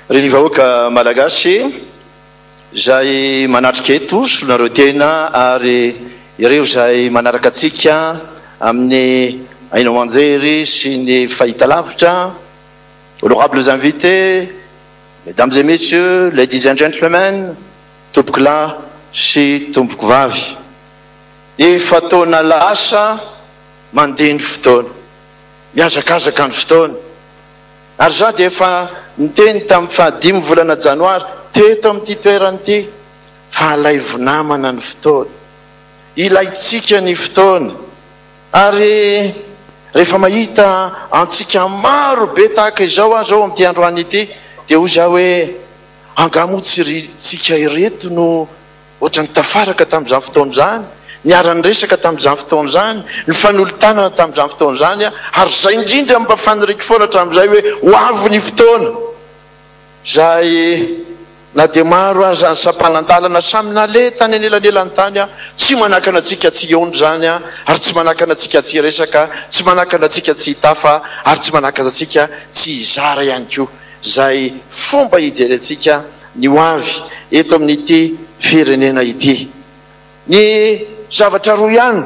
Reny vahoaka malagasy zay manatrika eto solonareo tena ary ireo zay manaraka atsika amin'ny ainao anjery sy ny fahitalavitra. Honorables invités, mesdames et messieurs, ladies and gentlemen, tompoko lahy sy tompoko vavy. Efa taona lasa mandeha ny fotoana, miazakazaka ny fotoana. Ary za dia efa niteny tamin'ny fahadimy volana janoary teto amin'ity toerana ity fa alaivo namana ny fotoana, ilaitsika ny fotoana. Ary rehefa mahita antsika maro be tahaka izao zao amin'ity androany ity dia hoy za hoe angamotsika ireto no ohatrany tafaraka tamin'izany fotoana zany, niarany resaka tamin'izany fotoana zany, ny fanolotanana tamin'izany fotoana zany, ary zay indrindra mba faniriky foana hatramin'izay hoe ho avy ny fotoana. Zay na dia maro aza ny sampanan-dalana samy nale tany anelanelan'ny tany tsy manakana atsika tsy ondry zany ary tsy manakana atsika tsy resaka, tsy manakana atsika tsy hitafa ary tsy manakana atsika tsy hizara ihany koa. Zay fomba hijery atsika ny ho avy eto amin'ity firenena ity. Ny zavatra roa ihany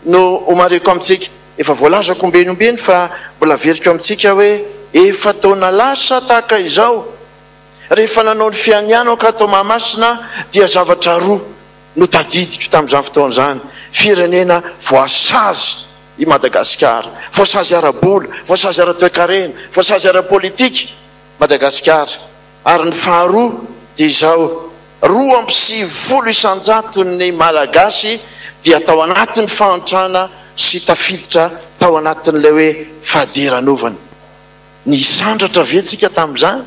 no omareko amintsika, efa voalazako ombenombeny fa mbola veriko amintsika hoe efa taona lasa tahaka izao. Rehefa nanao ny fianianao ka tao Mahamasina dia zavatra roa no tadidiko tamin'izany fotoana zany: firenena voasazy i Madagasikara, voasazy ara-bola, voasazy ara-toekarena, voasazy ara-politika Madagasikara. Ary ny faharoa dia izao: 2.7 ny malagasy dia tao anatin'ny fahantrana sy tafiditra tao anatin'ilay hoe fahadiran'ovana. Nisandratra vetsika tamin'izany,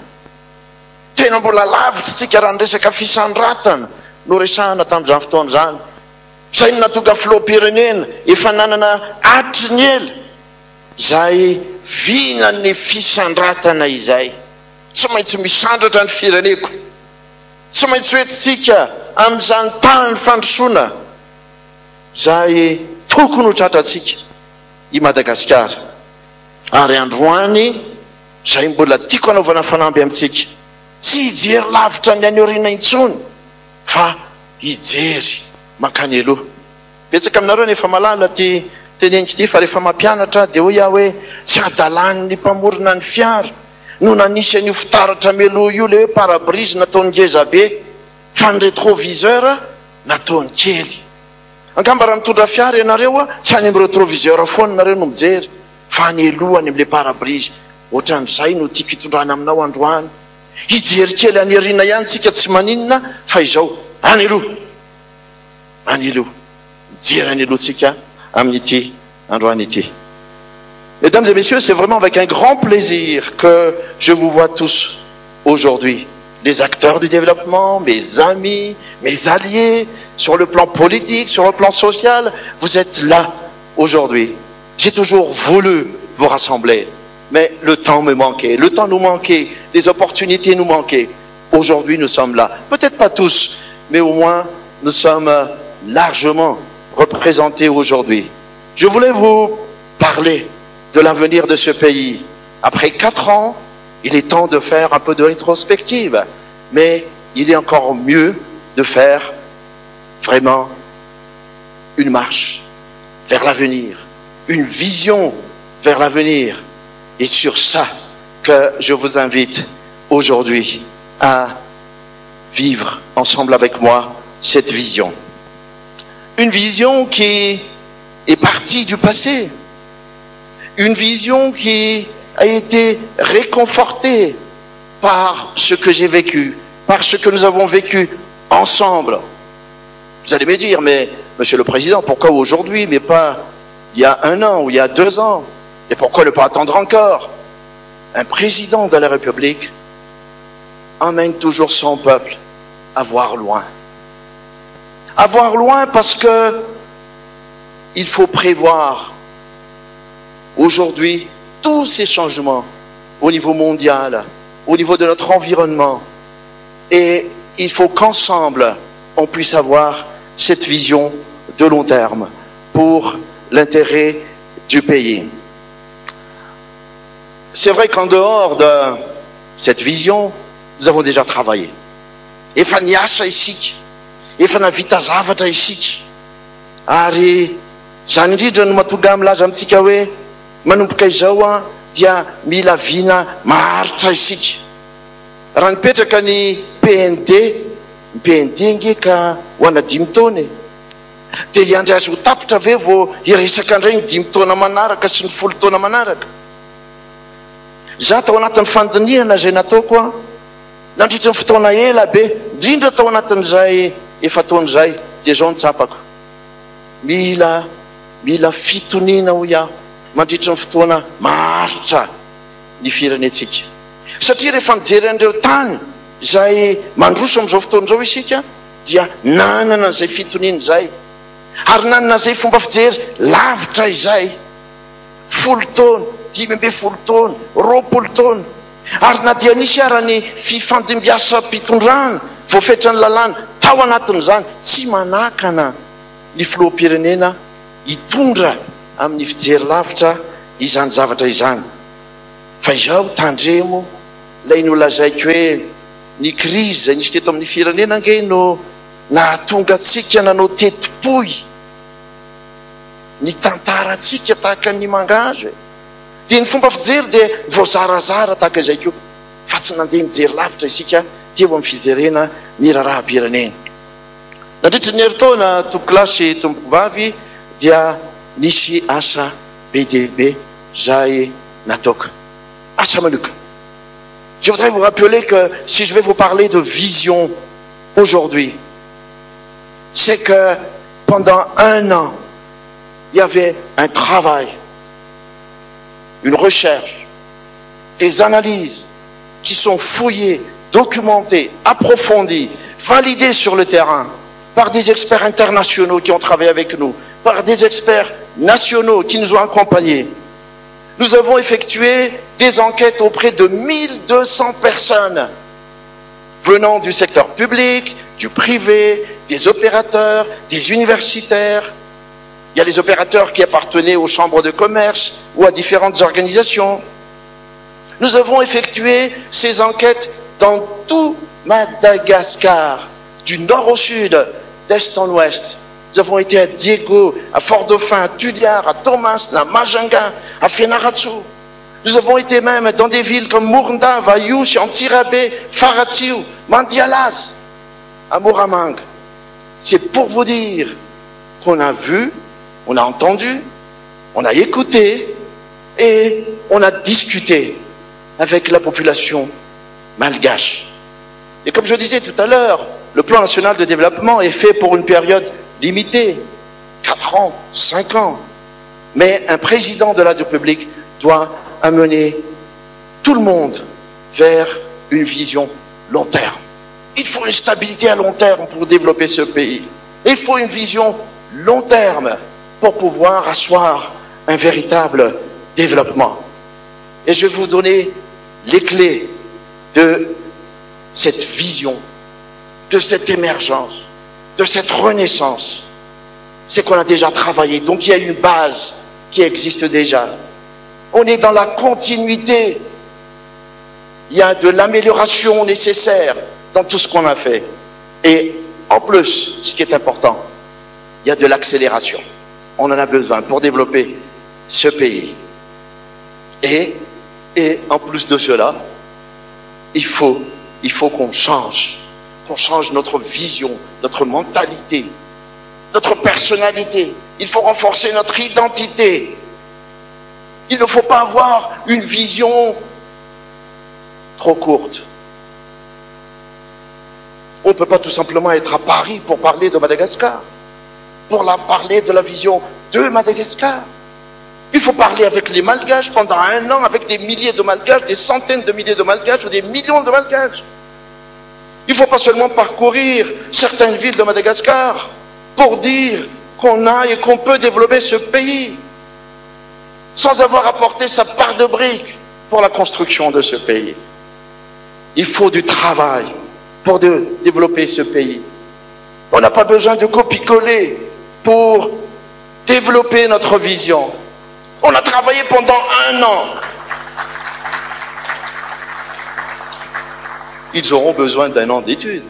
tena mbola lavitra tsika raha ny resaka fisandratana no resahana tamin'izany fotoana zany. Zay no natonga filoham-pirenena efa nanana atry ny ela zay vina ny fisandratana izay. Tsy maintsy misandratra ny fireneko, tsy maintsy hoentitsika amin'izany tany fandrosoana zay tokony ho tratratsika i Madagasikara. Ary androany zay mbola tiako anaovana fanamby amintsika, tsy hijery lavitra ny any aoriana intsony fa hijery mankany aloha. Betsaka aminareo nefa malala ty teneniko ity fa rehefa mampianatra dia hoy aho hoe tsy adalan'ny mpamorona ny fiara no nanisy an'io fitaratra meloa io le hoe parabrise nataony ngeza be fa ny rétroviseur nataony kely. Angamba raha mitondra fiara ianareo tsy any amin'ny rétroviseur foana nareo no mijery fa any alohany amin'le parabrise. Ohatran'izay no tiako hitondrana aminao androany, hijery kely any aoriana ihany tsika tsy maninona fa izao any aloha, any aloha, mijery any aloha tsika amin'ity androany ity. Mesdames et messieurs, c'est vraiment avec un grand plaisir que je vous vois tous aujourd'hui. Les acteurs du développement, mes amis, mes alliés, sur le plan politique, sur le plan social, vous êtes là aujourd'hui. J'ai toujours voulu vous rassembler, mais le temps me manquait, le temps nous manquait, les opportunités nous manquaient. Aujourd'hui, nous sommes là. Peut-être pas tous, mais au moins, nous sommes largement représentés aujourd'hui. Je voulais vous parler de l'avenir de ce pays. Après 4 ans, il est temps de faire un peu de rétrospective, mais il est encore mieux de faire vraiment une marche vers l'avenir, une vision vers l'avenir. Et sur ça que je vous invite aujourd'hui à vivre ensemble avec moi cette vision. Une vision qui est partie du passé, une vision qui a été réconfortée par ce que j'ai vécu, par ce que nous avons vécu ensemble. Vous allez me dire, mais Monsieur le Président, pourquoi aujourd'hui, mais pas il y a 1 an ou il y a 2 ans? Et pourquoi ne pas attendre encore? Un président de la République emmène toujours son peuple à voir loin. À voir loin parce que il faut prévoir aujourd'hui tous ces changements au niveau mondial, au niveau de notre environnement. Et il faut qu'ensemble, on puisse avoir cette vision de long terme pour l'intérêt du pays. C'est vrai qu'en dehors de cette vision, nous avons déjà travaillé. Efa niasa isika, efa navita zavatra isika. Ary zany indrindra no mahatonga milaza amintsika hoe manomboka izao dia mila viana maharitra isika. Raha nipetraka ny PND nge ka ho ana 5 taona dia hiandry azy ho tapitra ve vao iresaka indray ny 5 taona manaraka sy ny 10 taona manaraka. Za tao anatin'ny fandinihana izay nataoko nandritra ny fotoana ela be, indrindra tao anatin'izay efa taona izay, dia zao nitsapako. Mila fitoniana ho iaho mandritra ny fotoana maharitra ny firenentsika. Satria rehefa mijery an'ireo tany izay mandroso amin'izao fotoana izao isika dia nanana an'izay fitoniana izay, ary nanana an'izay fomba fijery lavitra izay 10 taona, 15 taona, 20 taona. Ary na dia nisy ara ny fifandimbiasa mpitondrana voafetra ny lalàna tao anatin'izany, tsy manakana ny filoham-pirenena hitondra amin'ny fijery lavitra izany zavatra izany. Fa izao tandremo ilay nolazaiko hoe ny krizy izay nisy teto amin'ny firenena nge no nahatonga antsika nanao tetipoy ny tantarantsika tahaka ny mangazo. Dia ny fomba fijery dia voazarazara tahaka izay koa, fa tsy nandeha mijery lavitra isika teo amin'ny fijerena ny raharaha-pirenena. Nandritra ny herintaona tompoko lahy sy tompoko vavy dia nisy asa be dia be izay nataoko, asa manoka. Je voudrais vous rappeler que si je vais vous parler de vision aujourd'hui, c'est que pendant 1 an, il y avait un travail, une recherche, des analyses qui sont fouillées, documentées, approfondies, validées sur le terrain par des experts internationaux qui ont travaillé avec nous, par des experts nationaux qui nous ont accompagnés. Nous avons effectué des enquêtes auprès de 1200 personnes venant du secteur public, du privé, des opérateurs, des universitaires. Il y a les opérateurs qui appartenaient aux chambres de commerce ou à différentes organisations. Nous avons effectué ces enquêtes dans tout Madagascar, du nord au sud, d'est en ouest. Nous avons été à Diego, à Fort-Dauphin, à Tuliar, à Thomas, à Majanga, à Fenaratsu. Nous avons été même dans des villes comme Mournda, Vayouch, Antirabé, Faratsiu, Mandialaz, à Moramang. C'est pour vous dire qu'on a vu, on a entendu, on a écouté et on a discuté avec la population malgache. Et comme je disais tout à l'heure, le plan national de développement est fait pour une période limitée, 4 ans, 5 ans. Mais un président de la République doit amener tout le monde vers une vision long terme. Il faut une stabilité à long terme pour développer ce pays. Il faut une vision long terme pour pouvoir asseoir un véritable développement. Et je vais vous donner les clés de cette vision, de cette émergence, de cette renaissance. C'est qu'on a déjà travaillé. Donc il y a une base qui existe déjà. On est dans la continuité. Il y a de l'amélioration nécessaire dans tout ce qu'on a fait. Et en plus, ce qui est important, il y a de l'accélération. On en a besoin pour développer ce pays. Et en plus de cela, il faut qu'on change notre vision, notre mentalité, notre personnalité. Il faut renforcer notre identité. Il ne faut pas avoir une vision trop courte. On ne peut pas tout simplement être à Paris pour parler de Madagascar, pour parler de la vision de Madagascar. Il faut parler avec les Malgaches pendant 1 an, avec des milliers de Malgaches, des centaines de milliers de Malgaches ou des millions de Malgaches. Il ne faut pas seulement parcourir certaines villes de Madagascar pour dire qu'on a et qu'on peut développer ce pays sans avoir apporté sa part de briques pour la construction de ce pays. Il faut du travail pour développer ce pays. On n'a pas besoin de copier-coller pour développer notre vision. On a travaillé pendant 1 an. ils auront besoin d'un an d'études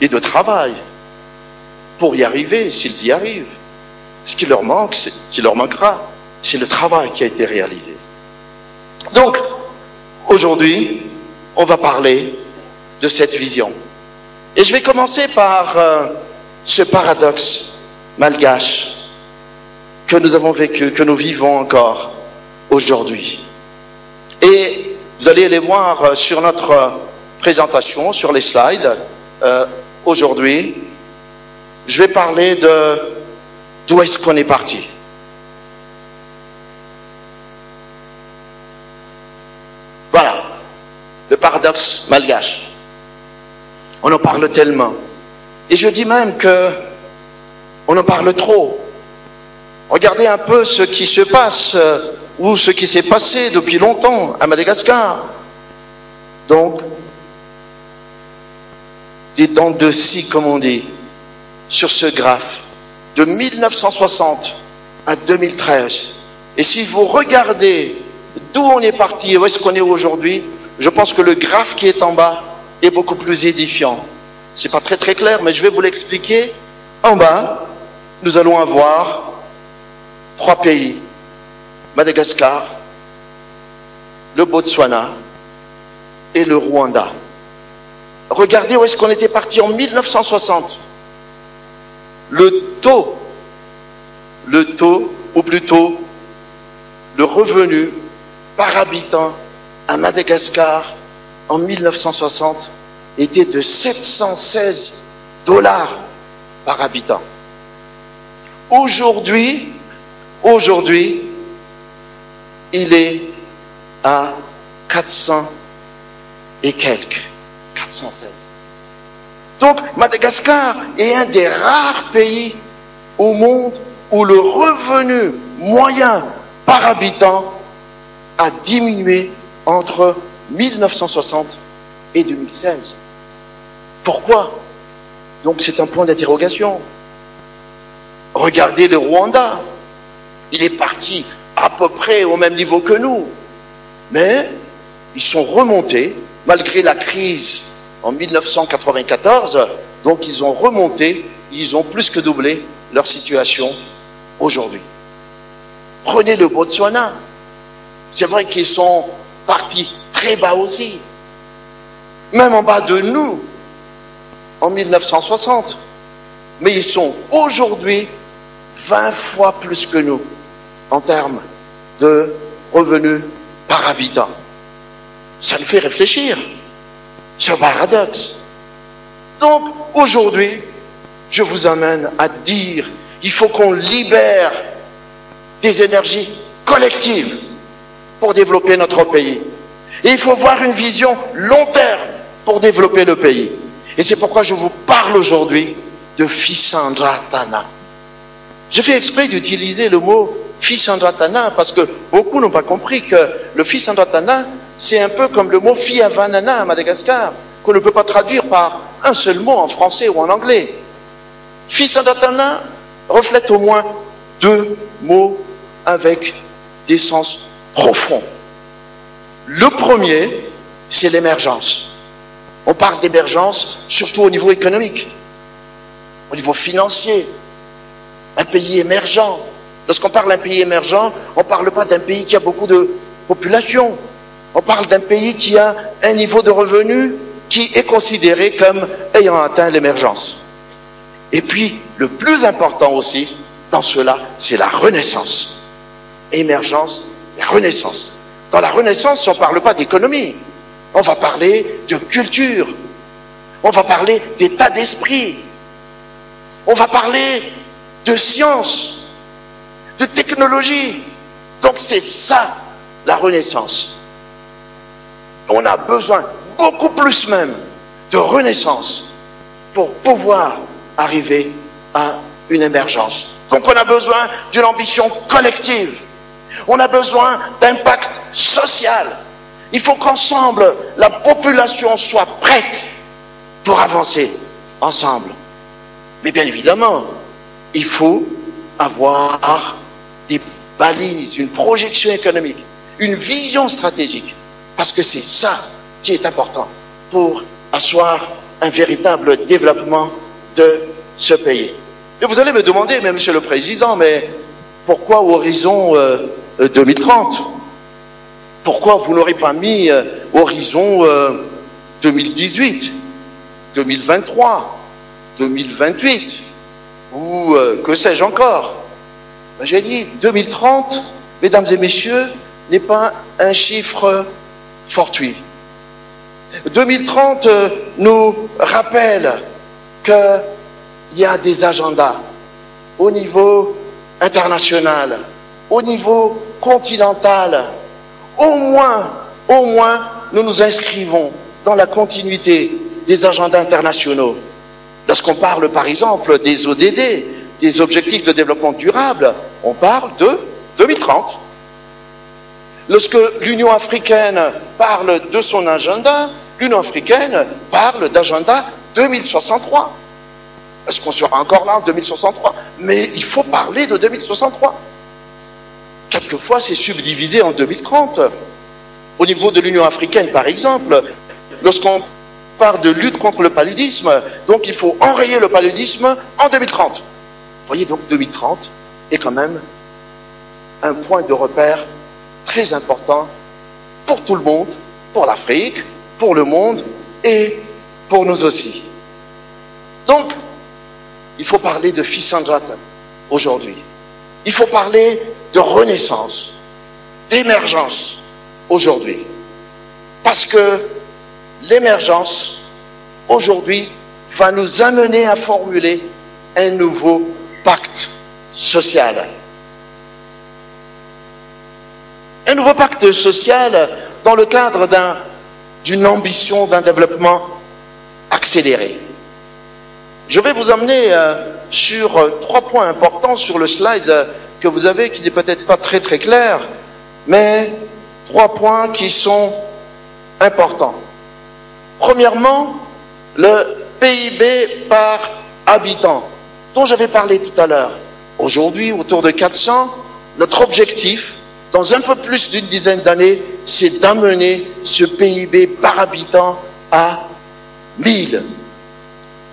et de travail pour y arriver, s'ils y arrivent. Ce qui leur manque, ce qui leur manquera, c'est le travail qui a été réalisé. Donc, aujourd'hui, on va parler de cette vision. Et je vais commencer par ce paradoxe malgache que nous avons vécu, que nous vivons encore aujourd'hui. Et vous allez les voir sur notre présentation, sur les slides. Aujourd'hui, je vais parler d'où est-ce qu'on est parti. Voilà, le paradoxe malgache. On en parle tellement. Et je dis même que on en parle trop. Regardez un peu ce qui se passe ou ce qui s'est passé depuis longtemps à Madagascar. Donc, des dents de scie, comme on dit, sur ce graphe, de 1960 à 2013. Et si vous regardez d'où on est parti et où est-ce qu'on est aujourd'hui, je pense que le graphe qui est en bas est beaucoup plus édifiant. C'est pas très très clair, mais je vais vous l'expliquer. En bas, nous allons avoir 3 pays. Madagascar, le Botswana et le Rwanda. Regardez où est-ce qu'on était parti en 1960. Le taux, ou plutôt le revenu par habitant à Madagascar en 1960 était de 716 $ par habitant. Aujourd'hui, il est à 400 et quelques, 416. Donc, Madagascar est un des rares pays au monde où le revenu moyen par habitant a diminué entre 1960 et 2016. Pourquoi? Donc, c'est un point d'interrogation. Regardez le Rwanda. Il est parti à peu près au même niveau que nous. Mais ils sont remontés, malgré la crise en 1994, donc ils ont remonté, ils ont plus que doublé leur situation aujourd'hui. Prenez le Botswana. C'est vrai qu'ils sont partis très bas aussi. Même en bas de nous, en 1960. Mais ils sont aujourd'hui 20 fois plus que nous en termes de revenus par habitant. Ça nous fait réfléchir. C'est un paradoxe. Donc, aujourd'hui, je vous amène à dire, il faut qu'on libère des énergies collectives pour développer notre pays. Et il faut voir une vision long terme pour développer le pays. Et c'est pourquoi je vous parle aujourd'hui de Fisandratana. Je fais exprès d'utiliser le mot Fisandratana parce que beaucoup n'ont pas compris que le Fisandratana, c'est un peu comme le mot Fiavanana à Madagascar, qu'on ne peut pas traduire par un seul mot en français ou en anglais. Fisandratana reflète au moins 2 mots avec des sens profonds. Le premier, c'est l'émergence. On parle d'émergence surtout au niveau économique, au niveau financier. Un pays émergent. Lorsqu'on parle d'un pays émergent, on ne parle pas d'un pays qui a beaucoup de population. On parle d'un pays qui a un niveau de revenu qui est considéré comme ayant atteint l'émergence. Et puis, le plus important aussi dans cela, c'est la renaissance. Émergence et renaissance. Dans la renaissance, on ne parle pas d'économie. On va parler de culture. On va parler d'état d'esprit. On va parler de science, de technologie. Donc c'est ça, la renaissance. On a besoin, beaucoup plus même, de renaissance pour pouvoir arriver à une émergence. Donc on a besoin d'une ambition collective. On a besoin d'impact social. Il faut qu'ensemble, la population soit prête pour avancer ensemble. Mais bien évidemment, il faut avoir des balises, une projection économique, une vision stratégique. Parce que c'est ça qui est important. pour asseoir un véritable développement de ce pays. Et vous allez me demander, mais Monsieur le Président, mais pourquoi horizon 2030? Pourquoi vous n'aurez pas mis horizon 2018, 2023, 2028 ou que sais-je encore? Ben, j'ai dit 2030, mesdames et messieurs, n'est pas un chiffre fortuit. 2030 nous rappelle qu'il y a des agendas au niveau international, au niveau continental. Au moins, nous nous inscrivons dans la continuité des agendas internationaux. Lorsqu'on parle, par exemple, des ODD, des objectifs de développement durable, on parle de 2030. Lorsque l'Union africaine parle de son agenda, l'Union africaine parle d'agenda 2063. Est-ce qu'on sera encore là en 2063? Mais il faut parler de 2063. Quelquefois, c'est subdivisé en 2030. Au niveau de l'Union africaine, par exemple, lorsqu'on parle de lutte contre le paludisme, donc il faut enrayer le paludisme en 2030. Vous voyez, donc 2030 est quand même un point de repère très important pour tout le monde, pour l'Afrique, pour le monde et pour nous aussi. Donc, il faut parler de Fisandrata aujourd'hui. Il faut parler de renaissance, d'émergence aujourd'hui. Parce que l'émergence aujourd'hui va nous amener à formuler un nouveau pacte social. Un nouveau pacte social dans le cadre d'une ambition d'un développement accéléré. Je vais vous amener sur 3 points importants sur le slide que vous avez, qui n'est peut-être pas très clair, mais 3 points qui sont importants. Premièrement, le PIB par habitant, dont j'avais parlé tout à l'heure. Aujourd'hui, autour de 400, notre objectif, dans un peu plus d'une dizaine d'années, c'est d'amener ce PIB par habitant à 1000.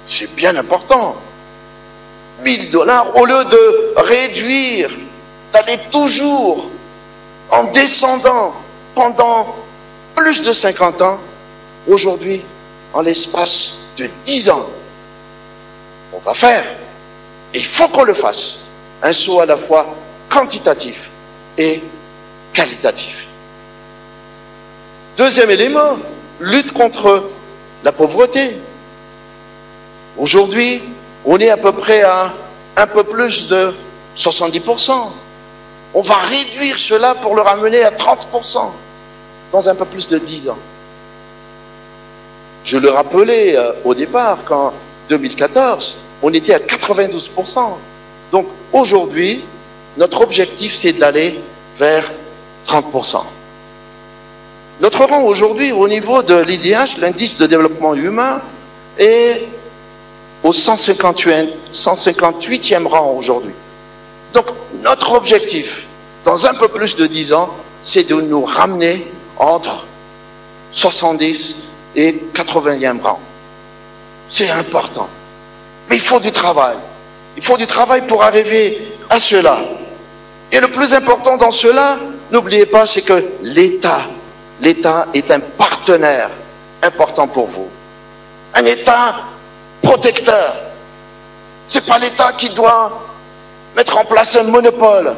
C'est bien important. 1000 $, au lieu de réduire, d'aller toujours en descendant pendant plus de 50 ans, aujourd'hui, en l'espace de 10 ans, on va faire, et il faut qu'on le fasse, un saut à la fois quantitatif et qualitatif. Deuxième élément, lutte contre la pauvreté. Aujourd'hui, on est à peu près à un peu plus de 70%. On va réduire cela pour le ramener à 30% dans un peu plus de 10 ans. Je le rappelais au départ qu'en 2014, on était à 92%. Donc aujourd'hui, notre objectif, c'est d'aller vers 30%. Notre rang aujourd'hui, au niveau de l'IDH, l'indice de développement humain, est au 158e rang aujourd'hui. Donc, notre objectif, dans un peu plus de 10 ans, c'est de nous ramener entre 70 et 80e rang. C'est important. Mais il faut du travail. Il faut du travail pour arriver à cela. Et le plus important dans cela, n'oubliez pas, c'est que l'État est un partenaire important pour vous. Un État protecteur. C'est pas l'État qui doit mettre en place un monopole.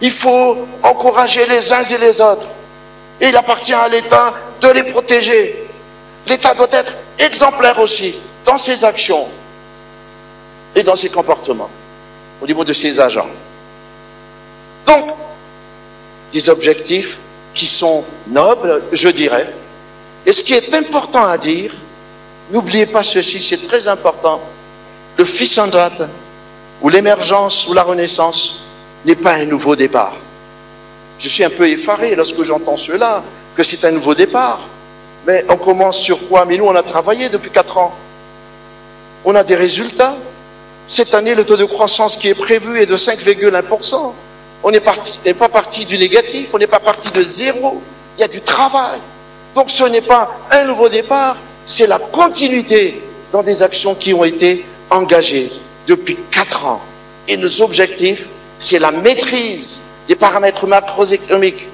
Il faut encourager les uns et les autres. Et il appartient à l'État de les protéger. L'État doit être exemplaire aussi dans ses actions et dans ses comportements au niveau de ses agents. Donc, des objectifs qui sont nobles, je dirais. Et ce qui est important à dire, n'oubliez pas ceci, c'est très important, le Fisandrata, ou l'émergence, ou la renaissance, n'est pas un nouveau départ. Je suis un peu effaré lorsque j'entends cela, que c'est un nouveau départ. Mais on commence sur quoi? Mais nous, on a travaillé depuis 4 ans. On a des résultats. Cette année, le taux de croissance qui est prévu est de 5,1%. On n'est pas parti du négatif, on n'est pas parti de zéro. Il y a du travail. Donc ce n'est pas un nouveau départ, c'est la continuité dans des actions qui ont été engagées depuis 4 ans. Et nos objectifs, c'est la maîtrise des paramètres macroéconomiques,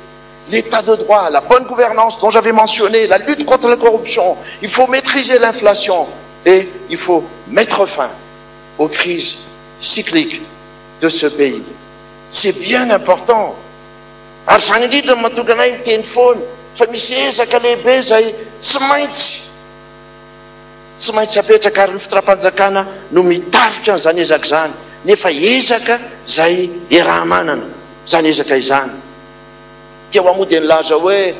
l'état de droit, la bonne gouvernance dont j'avais mentionné, la lutte contre la corruption. Il faut maîtriser l'inflation et il faut mettre fin aux crises cycliques de ce pays. C'est bien important. Ary zany indrindra no mahatonga anay miteny foana fa misy ezaka lehibe zay tsy maintsy apetraka ary ny fitram-panjakana no mitarika an'izany ezaka zany, nefa ezaka zay iaraha-manana zany ezaka izany. Teo amoa dia nilaza hoe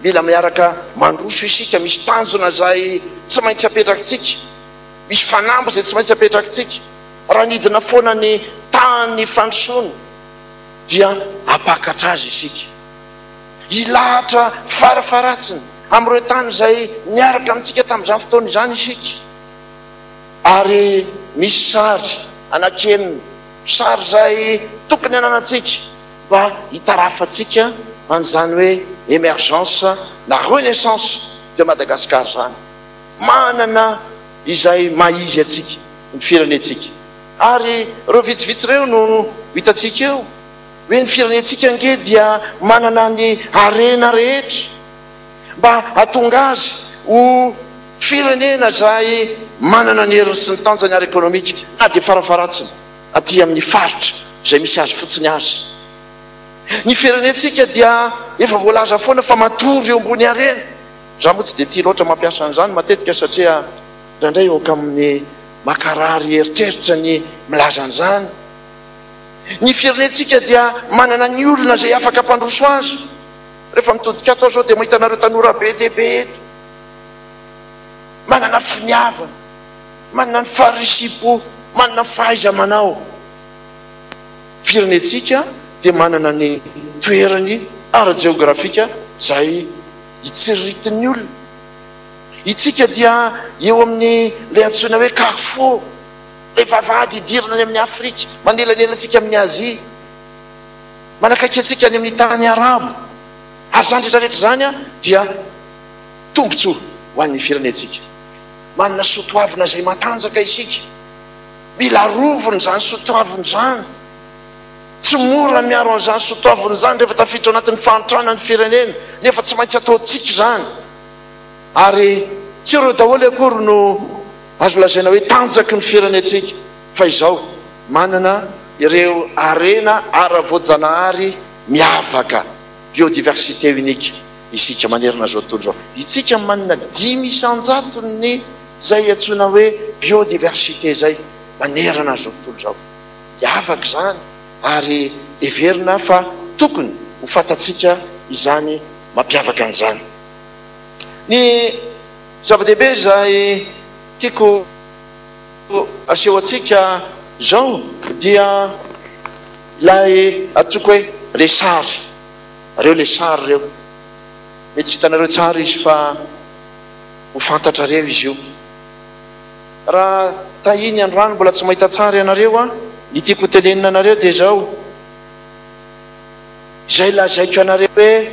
mila miaraka mandroso isika, misy tanjona zay tsy maintsy apetrakintsika, misy fanambo zay tsy maintsy apetrakintsika. Raha nidina foana ny tany fandrosoana dia apakatra azy isika, ilahatra farafaratsiny amin'ireo tany zay miaraka amintsika tamin'izany fotoana izany isika. Ary misy sary anakenina, sary zay tokony ananantsika mba hitarafatsika an'izany hoe émergence na renaissance de Madagascar zany. Manana izay maizy atsika ny firenetsika. Ary ireo vitsivitsy ireo no hitatsika eo hoe ny firenetsika nge dia manana ny arena rehetra mba hatonga azy ho firenena zay manana ny hery sy ny tanjany ara-ekonomika na dia farafaratsiny aty amin'ny faritra zay misy azy fotsiny azy. Ny firenetsika dia efa voalaza foana fa matory eo ambony arena. Zaho moa tsy dia tia loatra mampiasa an'izany matetika satria indraindray eo amin'ny makarary eritreritra ny milaza an'izany. Ny firenetsika dia manana ny olona zay afaka ampandroso azy. Rehefa mitodika atao zao dia mahita anareo tanora be dia be eto, manana finiavana, manana ny faharisipo, manana ny fahaiza manao. Firenetsika dia manana ny toerany ara-geografika zay hitsiritin'ny olona. Itsika dia eo amin'ny le antsoina hoe Carrefour, le vavahady idirana any amin'ny Afrika, manelanelatsika amin'ny Azia, manakaiky atsika any amin'ny tany arabo. Ary zany rehetrarehetra zany dia tombontsoa ho an'ny firenetsika. Manana soatoavina zay matanjaka isika, mila rovony zany soatoaviny zany. Tsy mora miaro an'izany soatoaviny zany rehefa tafiditra anatin'ny fanotrana ny firenena, nefa tsy maintsy ataontsika zany. Ary tsy ireo daholo akory no azo lazaina hoe tanjaky ny firenetsika, fa izao manana ireo arena ara-voajanahary miavaka, biodiversité unique isika manerana zao tontolo zao. Isika manana 10 isanjatony zay antsoina hoe biodiversité zay manerana zao tontolo zao. Miavaka zany ary everina fa tokony ho fatatsika izany mampiavaka an'izany. Ny zava-dehibe zay tiako aseho atsika zao dia ilay atsoiko hoe le sary. Reo le sary reo mety tsy hitanareo tsara izy fa ho fantatra reo izy io. Raha tahiny androany mbola tsy mahita tsara ianareo a, ny tiako tenenina anareo dia zao: izay lazaiko anareo hoe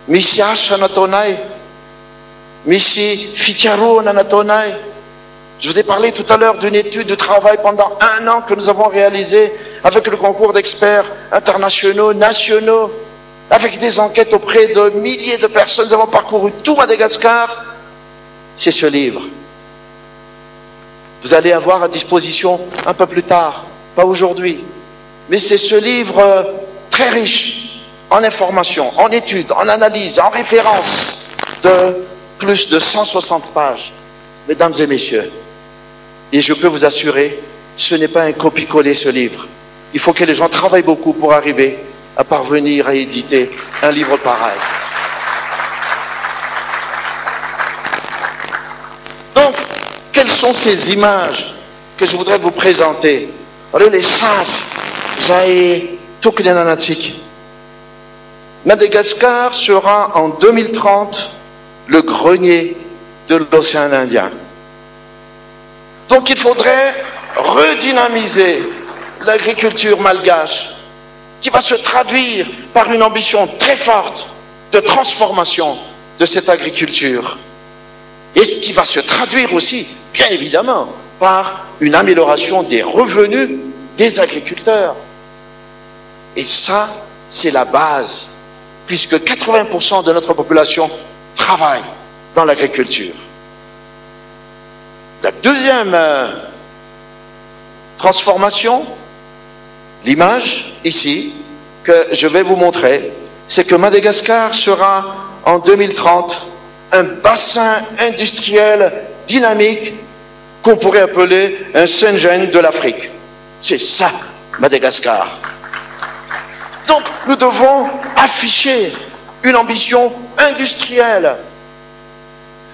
misy asa nataonay, misy fikarohana nataonay. Je vous ai parlé tout à l'heure d'une étude de travail pendant 1 an que nous avons réalisée avec le concours d'experts internationaux, nationaux, avec des enquêtes auprès de milliers de personnes. Nous avons parcouru tout Madagascar. C'est ce livre. Vous allez avoir à disposition un peu plus tard, pas aujourd'hui, mais c'est ce livre très riche en informations, en études, en analyses, en références, de plus de 160 pages, mesdames et messieurs. Et je peux vous assurer, ce n'est pas un copier-coller ce livre. Il faut que les gens travaillent beaucoup pour arriver à parvenir à éditer un livre pareil. Donc, quelles sont ces images que je voudrais vous présenter? Les sages, Madagascar sera en 2030 le grenier de l'océan Indien. Donc il faudrait redynamiser l'agriculture malgache, qui va se traduire par une ambition très forte de transformation de cette agriculture. Et ce qui va se traduire aussi, bien évidemment, par une amélioration des revenus des agriculteurs. Et ça, c'est la base, puisque 80% de notre population travaille dans l'agriculture. La deuxième transformation, l'image ici, que je vais vous montrer, c'est que Madagascar sera en 2030 un bassin industriel dynamique qu'on pourrait appeler un Shenzhen de l'Afrique. C'est ça, Madagascar. Donc, nous devons afficher une ambition industrielle.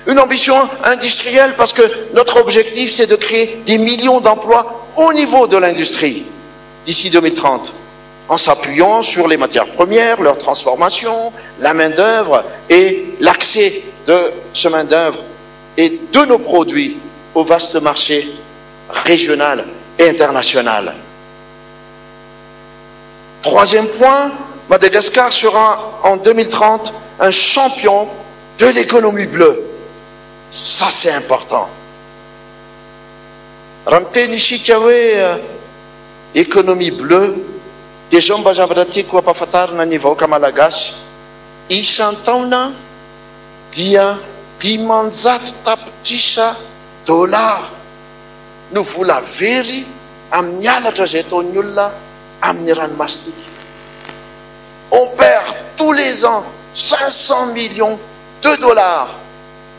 Une ambition industrielle parce que notre objectif, c'est de créer des millions d'emplois au niveau de l'industrie d'ici 2030, en s'appuyant sur les matières premières, leur transformation, la main-d'œuvre et l'accès de ce main-d'œuvre et de nos produits au vaste marché régional et international. Troisième point, Madagascar sera en 2030 un champion de l'économie bleue. Ça, c'est important. Ramteni Shikawe, économie bleue, des gens bajabratiques ou apafatarna ni vahoaka malagasy, isan-taona dia 500 tapitrisa dollars no vola very amin'ny alatra zay ataon'ny olona amin'ny ranomasika. On perd tous les ans 500 millions de dollars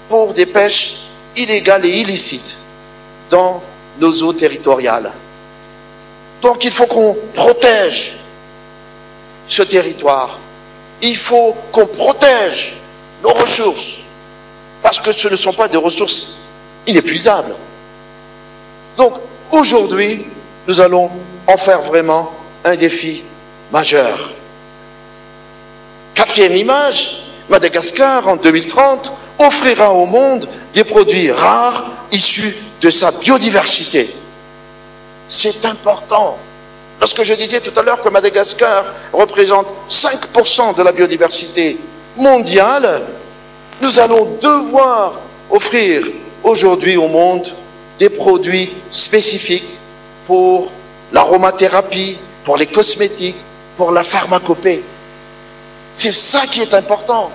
pour des pêches illégales et illicites dans nos eaux territoriales. Donc il faut qu'on protège ce territoire. Il faut qu'on protège nos ressources, parce que ce ne sont pas des ressources inépuisables. Donc aujourd'hui, nous allons en faire vraiment un défi majeur. Quatrième image, Madagascar en 2030 offrira au monde des produits rares issus de sa biodiversité. C'est important. Lorsque je disais tout à l'heure que Madagascar représente 5% de la biodiversité mondiale, nous allons devoir offrir aujourd'hui au monde des produits spécifiques pour l'aromathérapie, pour les cosmétiques, pour la pharmacopée. C'est ça qui est important.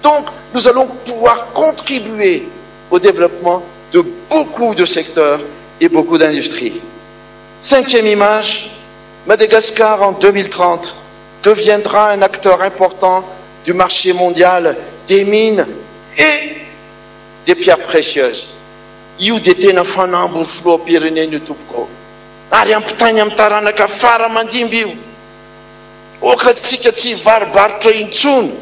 Donc, nous allons pouvoir contribuer au développement de beaucoup de secteurs et beaucoup d'industries. Cinquième image, Madagascar en 2030 deviendra un acteur important du marché mondial des mines et des pierres précieuses. Io dia tena fanambo ny filoham-pirenena tompoko. Ary ampitany amin'ny taranaka fara mandimby io. Okatsika tsy varobarotra intsony.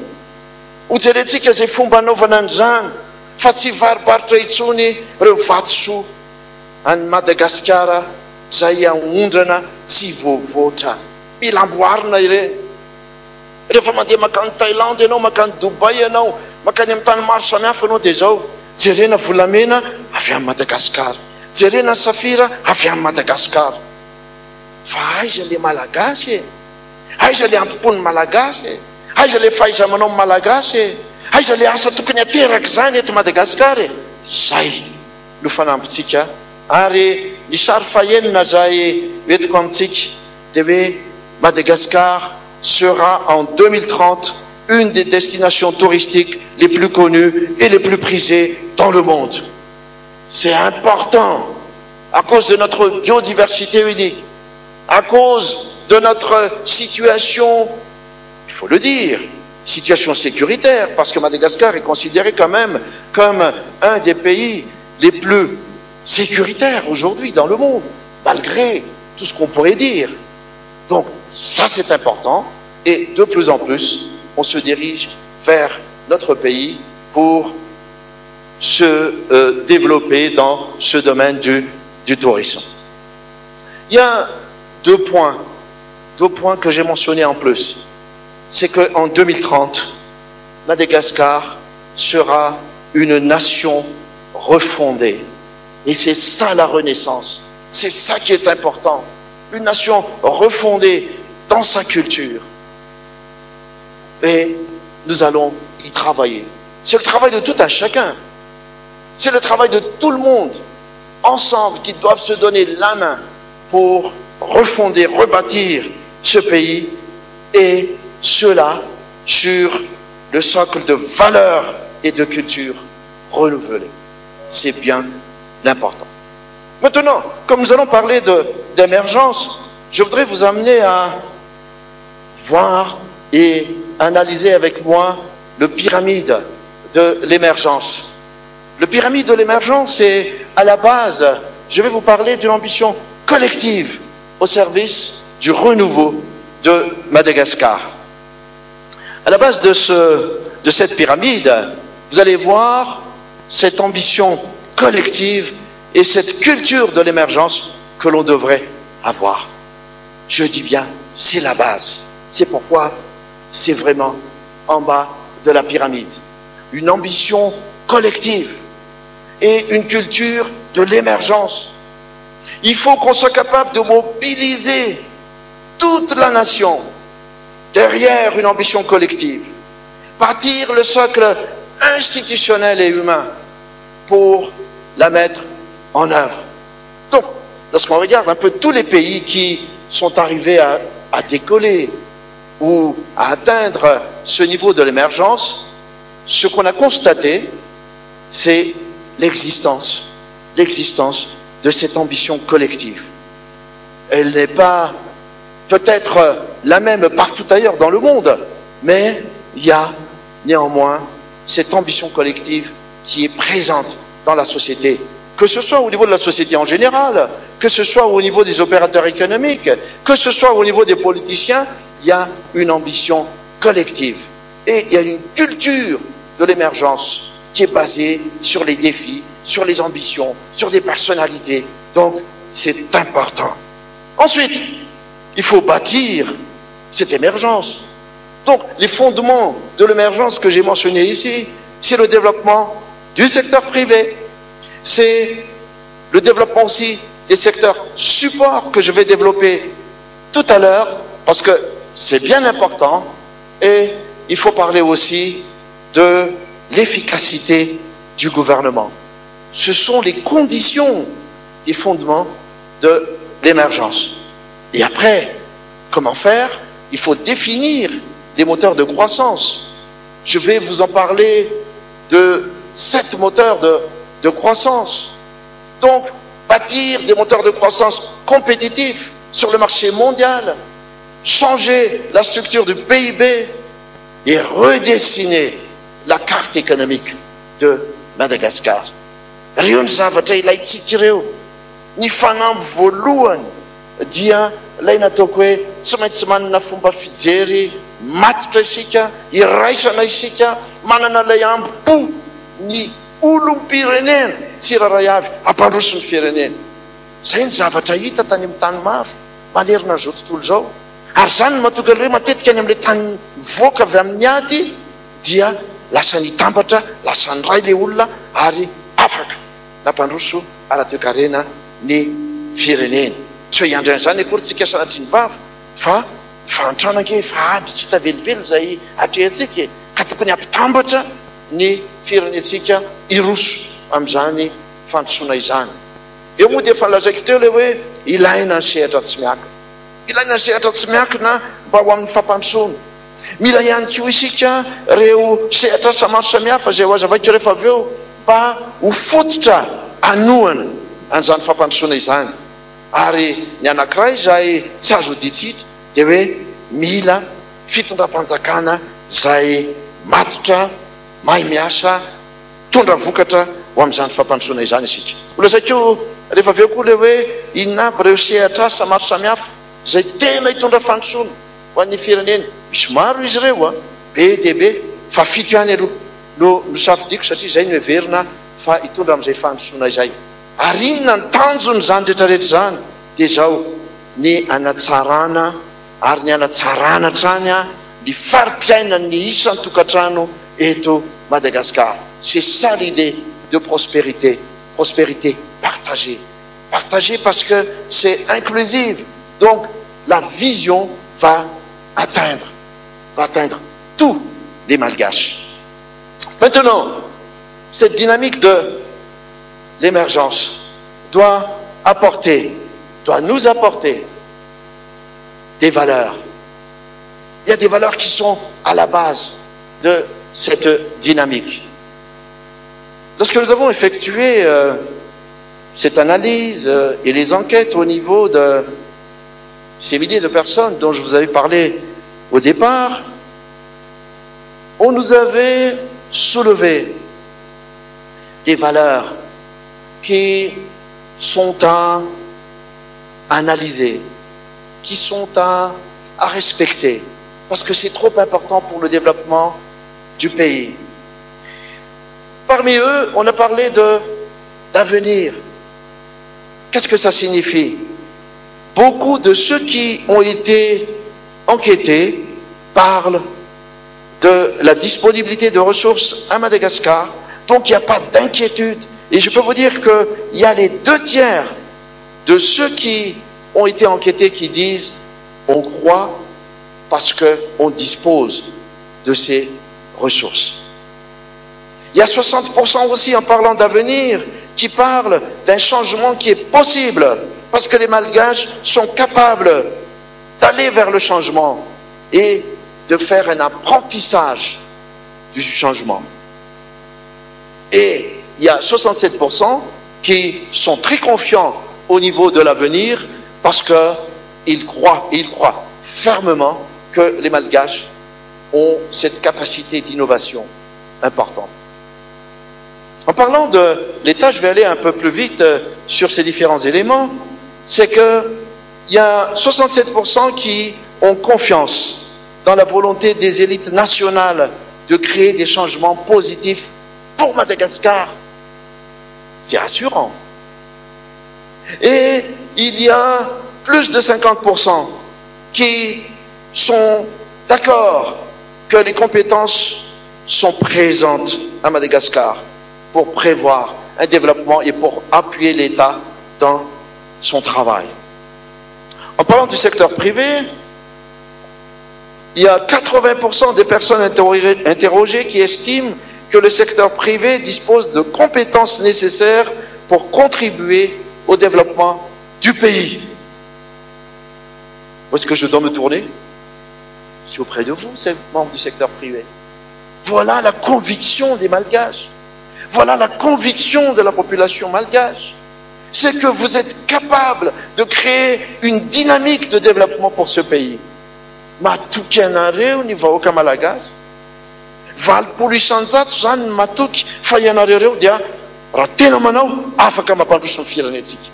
Hojerentsika izay fomba anaovana an'izany, fa tsy varobarotra intsony ireo vatosoa any Madagasikara izay ahondrana tsy voavoatra. Mila amboarina ireny. Rehefa mandeha makany Thaïlande ianao, makany Dubai ianao, makany amin'ny tany maro samihafa ianao dia izao, jerena volamena avy amin'ny Madagasikara, jerena safira avy amin'ny Madagasikara. Fa aiza le malagasy e? Aiza le antopony malagasy e? Aiza le fahaiza manao malagasy e? Aiza le asa tokony ateraka izany eto Madagasikara e? Zay no fanampitsika. Ary ny sary fahenina zay entiko amintsika dia hoe Madagascar sera en 2030 une des destinations touristiques les plus connues et les plus prisées dans le monde. C'est important à cause de notre biodiversité unique, à cause de notre situation, il faut le dire, situation sécuritaire, parce que Madagascar est considéré quand même comme un des pays les plus sécuritaires aujourd'hui dans le monde, malgré tout ce qu'on pourrait dire. Donc ça c'est important, et de plus en plus on se dirige vers notre pays pour se développer dans ce domaine du tourisme. Il y a deux points que j'ai mentionnés en plus. C'est qu'en 2030, Madagascar sera une nation refondée. Et c'est ça la renaissance. C'est ça qui est important. Une nation refondée dans sa culture. Et nous allons y travailler. C'est le travail de tout un chacun. C'est le travail de tout le monde, ensemble, qui doivent se donner la main pour refonder, rebâtir ce pays, et cela sur le socle de valeurs et de culture renouvelées. C'est bien l'important. Maintenant, comme nous allons parler d'émergence, je voudrais vous amener à voir et analyser avec moi le pyramide de l'émergence. Le pyramide de l'émergence est à la base, je vais vous parler d'une ambition collective au service du renouveau de Madagascar. À la base de cette pyramide, vous allez voir cette ambition collective et cette culture de l'émergence que l'on devrait avoir. Je dis bien, c'est la base. C'est pourquoi c'est vraiment en bas de la pyramide. Une ambition collective et une culture de l'émergence. Il faut qu'on soit capable de mobiliser toute la nation derrière une ambition collective, bâtir le socle institutionnel et humain pour la mettre en œuvre. Donc, lorsqu'on regarde un peu tous les pays qui sont arrivés à décoller ou à atteindre ce niveau de l'émergence, ce qu'on a constaté, c'est l'existence de cette ambition collective. Elle n'est pas peut-être la même partout ailleurs dans le monde, mais il y a néanmoins cette ambition collective qui est présente dans la société, que ce soit au niveau de la société en général, que ce soit au niveau des opérateurs économiques, que ce soit au niveau des politiciens, il y a une ambition collective. Et il y a une culture de l'émergence qui est basée sur les défis, sur les ambitions, sur des personnalités. Donc, c'est important. Ensuite, il faut bâtir cette émergence. Donc, les fondements de l'émergence que j'ai mentionnés ici, c'est le développement du secteur privé. C'est le développement aussi des secteurs supports que je vais développer tout à l'heure, parce que c'est bien important. Et il faut parler aussi de l'efficacité du gouvernement. Ce sont les conditions, les fondements de l'émergence. Et après, comment faire? Il faut définir les moteurs de croissance. Je vais vous en parler de 7 moteurs de croissance. Donc, bâtir des moteurs de croissance compétitifs sur le marché mondial, changer la structure du PIB et redessiner la carte économique de Madagascar. Reo ny zavatra ilaitsika ireo. Ny fanamby voalohany dia ilay nataoko hoe tsy maintsy manana fomba fijery matotra isika, iraisana isika, manana ilay ambo ny olom-pirenena tsiraray avy hampandroso ny firenena. Zay ny zavatra hita tany amin'ny tany maro manerina zao tontolo zao. Ary zany mahatonga hoe matetika any amin'ilay tany voaka avy amin'ny ady dia lasa nitambatra, lasa nyray le olona ary afaka nampandroso ara-toekarena ny firenena. Tsy hoe iandrain'izany akory tsika sanatry ny vava, fa fantrana fa ady tsy hita velively zay atrehantsika, ka tokony ampitambatra ny firenentsika iroso amin'izany fandrosoana izany. Eo moa dia efa nolazaiko teo le hoe ilaina ny sehatra tsy miakina. Ilaina ny sehatra tsy miakina mba ho amin'ny fampandrosoana. Mila ihany koa isika reo sehatra samaro samihafa zay ho azavaiko rehefa avy eo mba ho fototra anoana an'izany fampandrosoana izany. Ary ny anankiray zay tsy azo ditsitra dia hoe mila fitondram-panjakana zay matotra, mahay miasa, tondra vokatra ho amin'izany fampandrosoana izany isika. Olazaiko rehefa avy eo koa le hoe inona aby reo sehatra samaro samihafa zay tena hitondra fandrosoana ho an'ny firenena. Misy maro izy ireo be dia be, fa fito ihany aloha no safidiko satria zay no heverina fa hitondra amin'izay fandrosoana izay. Ary inona ny tanjony zany rehetrarehetra zany? Dia zao, ny anatsarana ary ny anatsarana hatrany ny fari-piaina ny isan'ny tokantrano eto Madagascar. C'est ça l'idée de prospérité. Prospérité partagée. Partagée parce que c'est inclusive. Donc, la vision va atteindre tous les Malgaches. Maintenant, cette dynamique de l'émergence doit nous apporter des valeurs. Il y a des valeurs qui sont à la base de cette dynamique. Lorsque nous avons effectué cette analyse et les enquêtes au niveau de ces milliers de personnes dont je vous avais parlé au départ, on nous avait soulevé des valeurs qui sont à analyser, qui sont à respecter, parce que c'est trop important pour le développement du pays. Parmi eux, on a parlé d'avenir. Qu'est-ce que ça signifie? Beaucoup de ceux qui ont été enquêtés parlent de la disponibilité de ressources à Madagascar, donc il n'y a pas d'inquiétude. Et je peux vous dire qu'il y a les 2/3 de ceux qui ont été enquêtés qui disent on croit parce qu'on dispose de ces ressources. Il y a 60% aussi en parlant d'avenir qui parlent d'un changement qui est possible parce que les Malgaches sont capables d'aller vers le changement et de faire un apprentissage du changement. Et il y a 67% qui sont très confiants au niveau de l'avenir parce qu'ils croient fermement que les Malgaches ont cette capacité d'innovation importante. En parlant de l'État, je vais aller un peu plus vite sur ces différents éléments, c'est qu'il y a 67% qui ont confiance dans la volonté des élites nationales de créer des changements positifs pour Madagascar. C'est rassurant. Et il y a plus de 50% qui sont d'accord que les compétences sont présentes à Madagascar pour prévoir un développement et pour appuyer l'État dans son travail. En parlant du secteur privé, il y a 80% des personnes interrogées qui estiment que le secteur privé dispose de compétences nécessaires pour contribuer au développement du pays. Où est-ce que je dois me tourner? Je suis auprès de vous, c'est membre du secteur privé. Voilà la conviction des Malgaches. Voilà la conviction de la population malgache. C'est que vous êtes capable de créer une dynamique de développement pour ce pays. Matoky anareo ny vahoaka malagasy. Valopolo isanjato zany ny matoky fa ianareo reo dia raha tena manao afaka mampandroso ny firenentsika.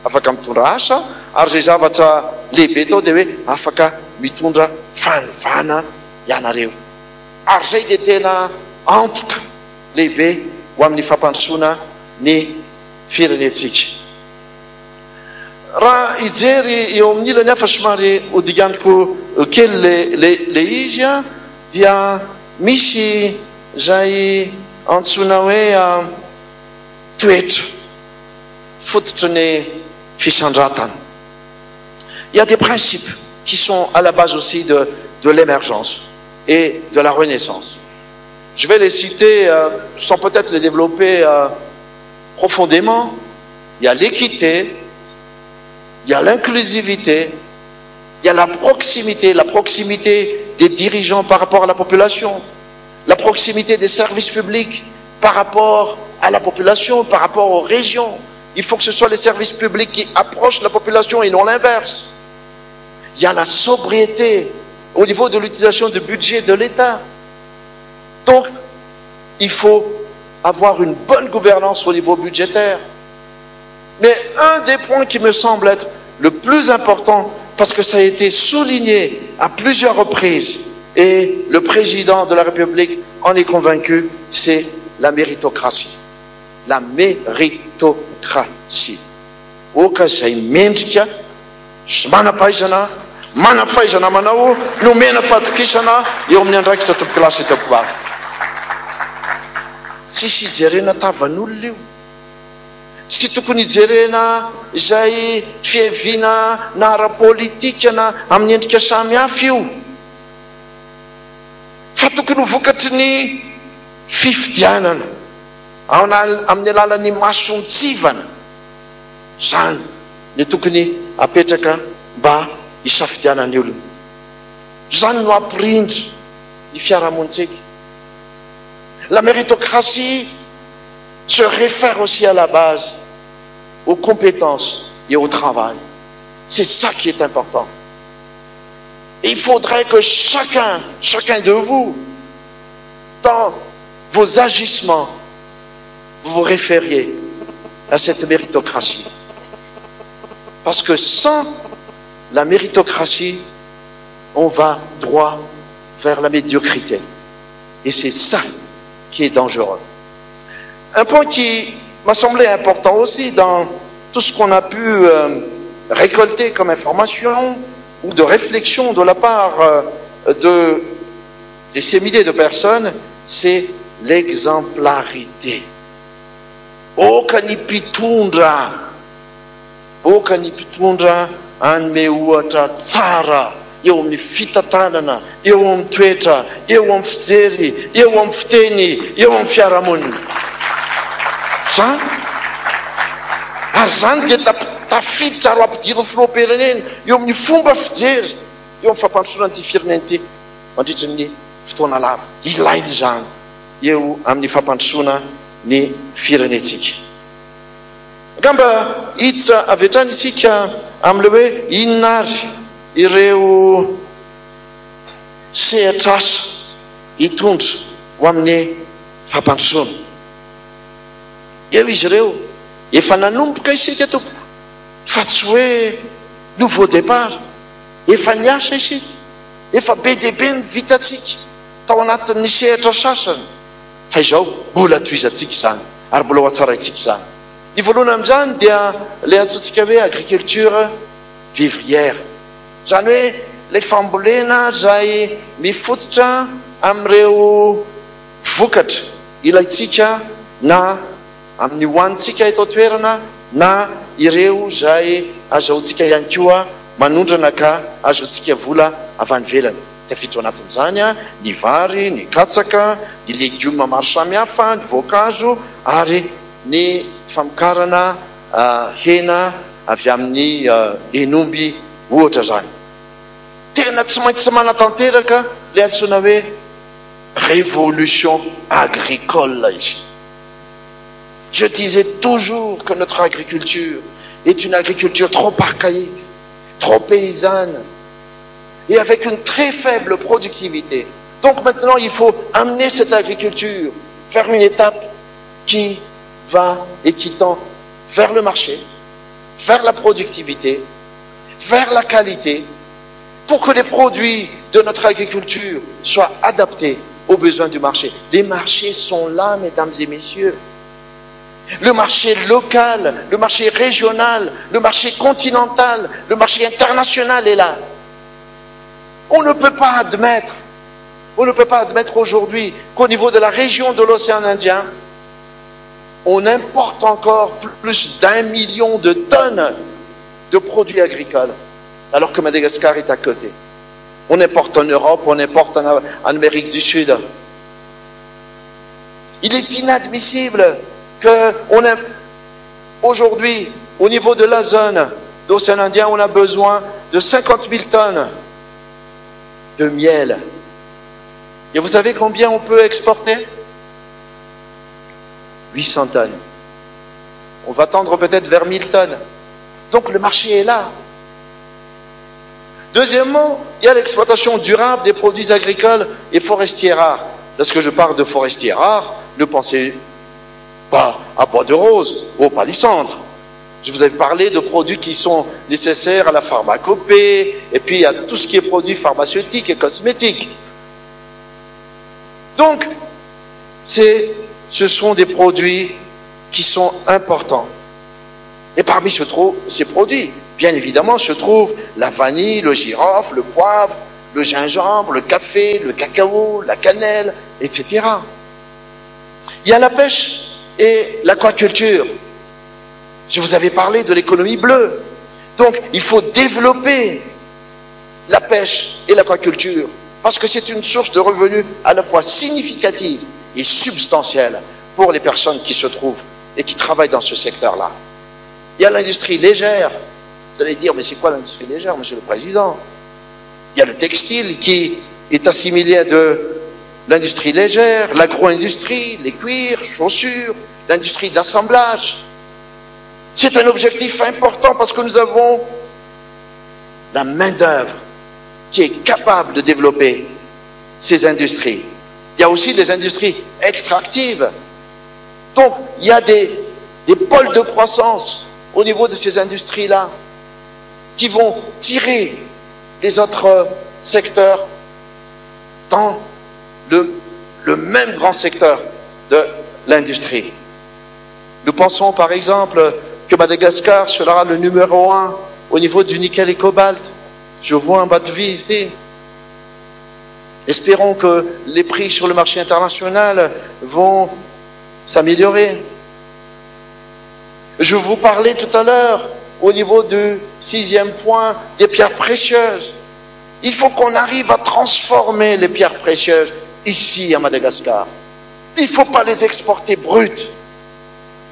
Afaka mitondra asa ary zay zavatra lehibe tao dia hoe afaka mitondra fanovana ianareo. Ary zay dia tena antoka lehibe ho amin'ny fampandrosoana ny firenentsika. Raha ijery eo amin'ny ilany hafa somary hodiganiko kely le izy dia misy zay antsoina hoe toetra fototry ny fisandratana. Il y a des principes qui sont à la base aussi de l'émergence et de la renaissance. Je vais les citer sans peut-être les développer profondément. Il y a l'équité, il y a l'inclusivité, il y a la proximité des dirigeants par rapport à la population, la proximité des services publics par rapport à la population, par rapport aux régions. Il faut que ce soit les services publics qui approchent la population et non l'inverse. Il y a la sobriété au niveau de l'utilisation du budget de l'État. Donc, il faut avoir une bonne gouvernance au niveau budgétaire. Mais un des points qui me semble être le plus important, parce que ça a été souligné à plusieurs reprises, et le président de la République en est convaincu, c'est la méritocratie. La méritocratie. Oka zay mendrika, manam-pahaizana, mana-fahaizana manao, nomena fahatokisana eo amin'ny andraikitra tompo-kilasy tompo-bavy. Tsisy ijerena tavan'olona io. Tsy tokony ijerena izay fiheviana na ara-politika na amin'ny endrika samy hafa io. Fa tokony ho vokatry ny fifidianana amin'ny alalan'ny masontsivana zany ny tokony apetraka mba hisafidianany olona. Zany no ampirindra ny fiarahamonitsika. La méritocratie se réfère aussi à la base aux compétences et au travail. C'est ça qui est important. Et il faudrait que chacun de vous, dans vos agissements, vous vous référiez à cette méritocratie. Parce que sans la méritocratie, on va droit vers la médiocrité. Et c'est ça qui est dangereux. Un point qui m'a semblé important aussi dans tout ce qu'on a pu récolter comme information ou de réflexion de la part de ces milliers de personnes, c'est l'exemplarité. Okanipitundra anme ohatra tsara eo amin'ny fitantanana, eo amin'ny toetra, eo amin'ny fijery, eo amin'ny fiteny, eo amin'ny fiarahamonina. Zany ary zany dia tafiditra aro ampidiriny filoham-pirenena eo amin'ny fomba fijery, eo amin'ny fampandrosoana an'ity firenena ity mandritra ny fotoana lava. Ilainy zany eo amin'ny fampandrosoana ny firenentsika. Angamba hiditra avy hatrany isika amin'ilay hoe inona ary ireo sehatr'asa hitondra ho amin'ny fampandrosoana. Eo izy ireo efa nanomboka isika tompoko, fa tsy hoe nouveau départ, efa niasa isika, efa be dia be ny vitatsika tao anatin'ny sehatra sasany, fa izao mbola toizantsika zany ary mbola ho atsaraintsika zany. Ny voalohany amin'izany dia ilay antsointsika hoe agriculture vivrière, zany hoe ilay fambolena izay mifototra amin'ireo vokatra ilaitsika na amin'ny hoanitsika eto toerana na ireo izay azahoantsika ihany koa manondrana ka azahoantsika vola avy any ivelany. Tafiditra anatin'izany ny vary, ny katsaka, ny legioma maro samihafa, ny voankazo ary ny famokarana hena avy amin'ny henomby ohatra zany. Tena tsy maintsy manatanteraka ilay antsoina hoe révolution agricole izy. Je disais toujours que notre agriculture est une agriculture trop archaïque, trop paysanne et avec une très faible productivité. Donc maintenant, il faut amener cette agriculture vers une étape qui va et qui tend vers le marché, vers la productivité, vers la qualité, pour que les produits de notre agriculture soient adaptés aux besoins du marché. Les marchés sont là, mesdames et messieurs. Le marché local, le marché régional, le marché continental, le marché international est là. On ne peut pas admettre aujourd'hui qu'au niveau de la région de l'océan Indien, on importe encore plus d'1 million de tonnes de produits agricoles, alors que Madagascar est à côté. On importe en Europe, on importe en Amérique du Sud. Il est inadmissible qu'on ait aujourd'hui, au niveau de la zone d'océan Indien, on a besoin de 50 000 tonnes de miel. Et vous savez combien on peut exporter? 800 tonnes. On va tendre peut-être vers 1000 tonnes. Donc le marché est là. Deuxièmement, il y a l'exploitation durable des produits agricoles et forestiers rares. Lorsque je parle de forestiers rares, ne pensez pas à bois de rose ou au palissandre. Je vous avais parlé de produits qui sont nécessaires à la pharmacopée et puis à tout ce qui est produits pharmaceutiques et cosmétiques. Donc, ce sont des produits qui sont importants. Et parmi ces produits, bien évidemment, se trouvent la vanille, le girofle, le poivre, le gingembre, le café, le cacao, la cannelle, etc. Il y a la pêche et l'aquaculture. Je vous avais parlé de l'économie bleue. Donc, il faut développer la pêche et l'aquaculture parce que c'est une source de revenus à la fois significative et substantielle pour les personnes qui se trouvent et qui travaillent dans ce secteur-là. Il y a l'industrie légère. Vous allez dire, mais c'est quoi l'industrie légère, Monsieur le Président? Il y a le textile qui est assimilé à de l'industrie légère, l'agro-industrie, les cuirs, chaussures, l'industrie d'assemblage. C'est un objectif important parce que nous avons la main-d'œuvre qui est capable de développer ces industries. Il y a aussi des industries extractives. Donc, il y a des pôles de croissance au niveau de ces industries-là qui vont tirer les autres secteurs dans le même grand secteur de l'industrie. Nous pensons par exemple que Madagascar sera le numéro 1 au niveau du nickel et cobalt. Je vois un bas de vie ici. Espérons que les prix sur le marché international vont s'améliorer. Je vous parlais tout à l'heure au niveau du 6e point des pierres précieuses. Il faut qu'on arrive à transformer les pierres précieuses ici à Madagascar. Il ne faut pas les exporter brutes.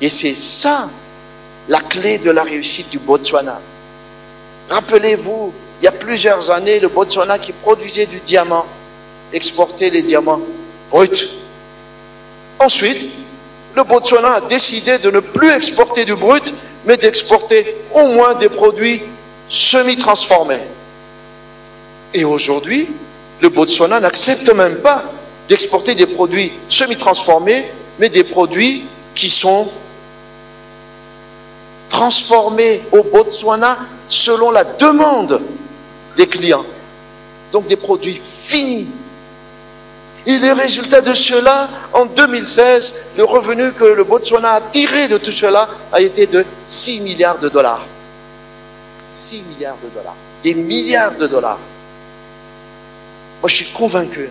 Et c'est ça la clé de la réussite du Botswana. Rappelez-vous, il y a plusieurs années, le Botswana qui produisait du diamant, exportait les diamants bruts. Ensuite, le Botswana a décidé de ne plus exporter du brut, mais d'exporter au moins des produits semi-transformés. Et aujourd'hui, le Botswana n'accepte même pas d'exporter des produits semi-transformés, mais des produits qui sont transformés au Botswana selon la demande des clients. Donc des produits finis. Et les résultats de cela, en 2016, le revenu que le Botswana a tiré de tout cela a été de 6 milliards de dollars. 6 milliards de dollars. Des milliards de dollars. Moi, je suis convaincu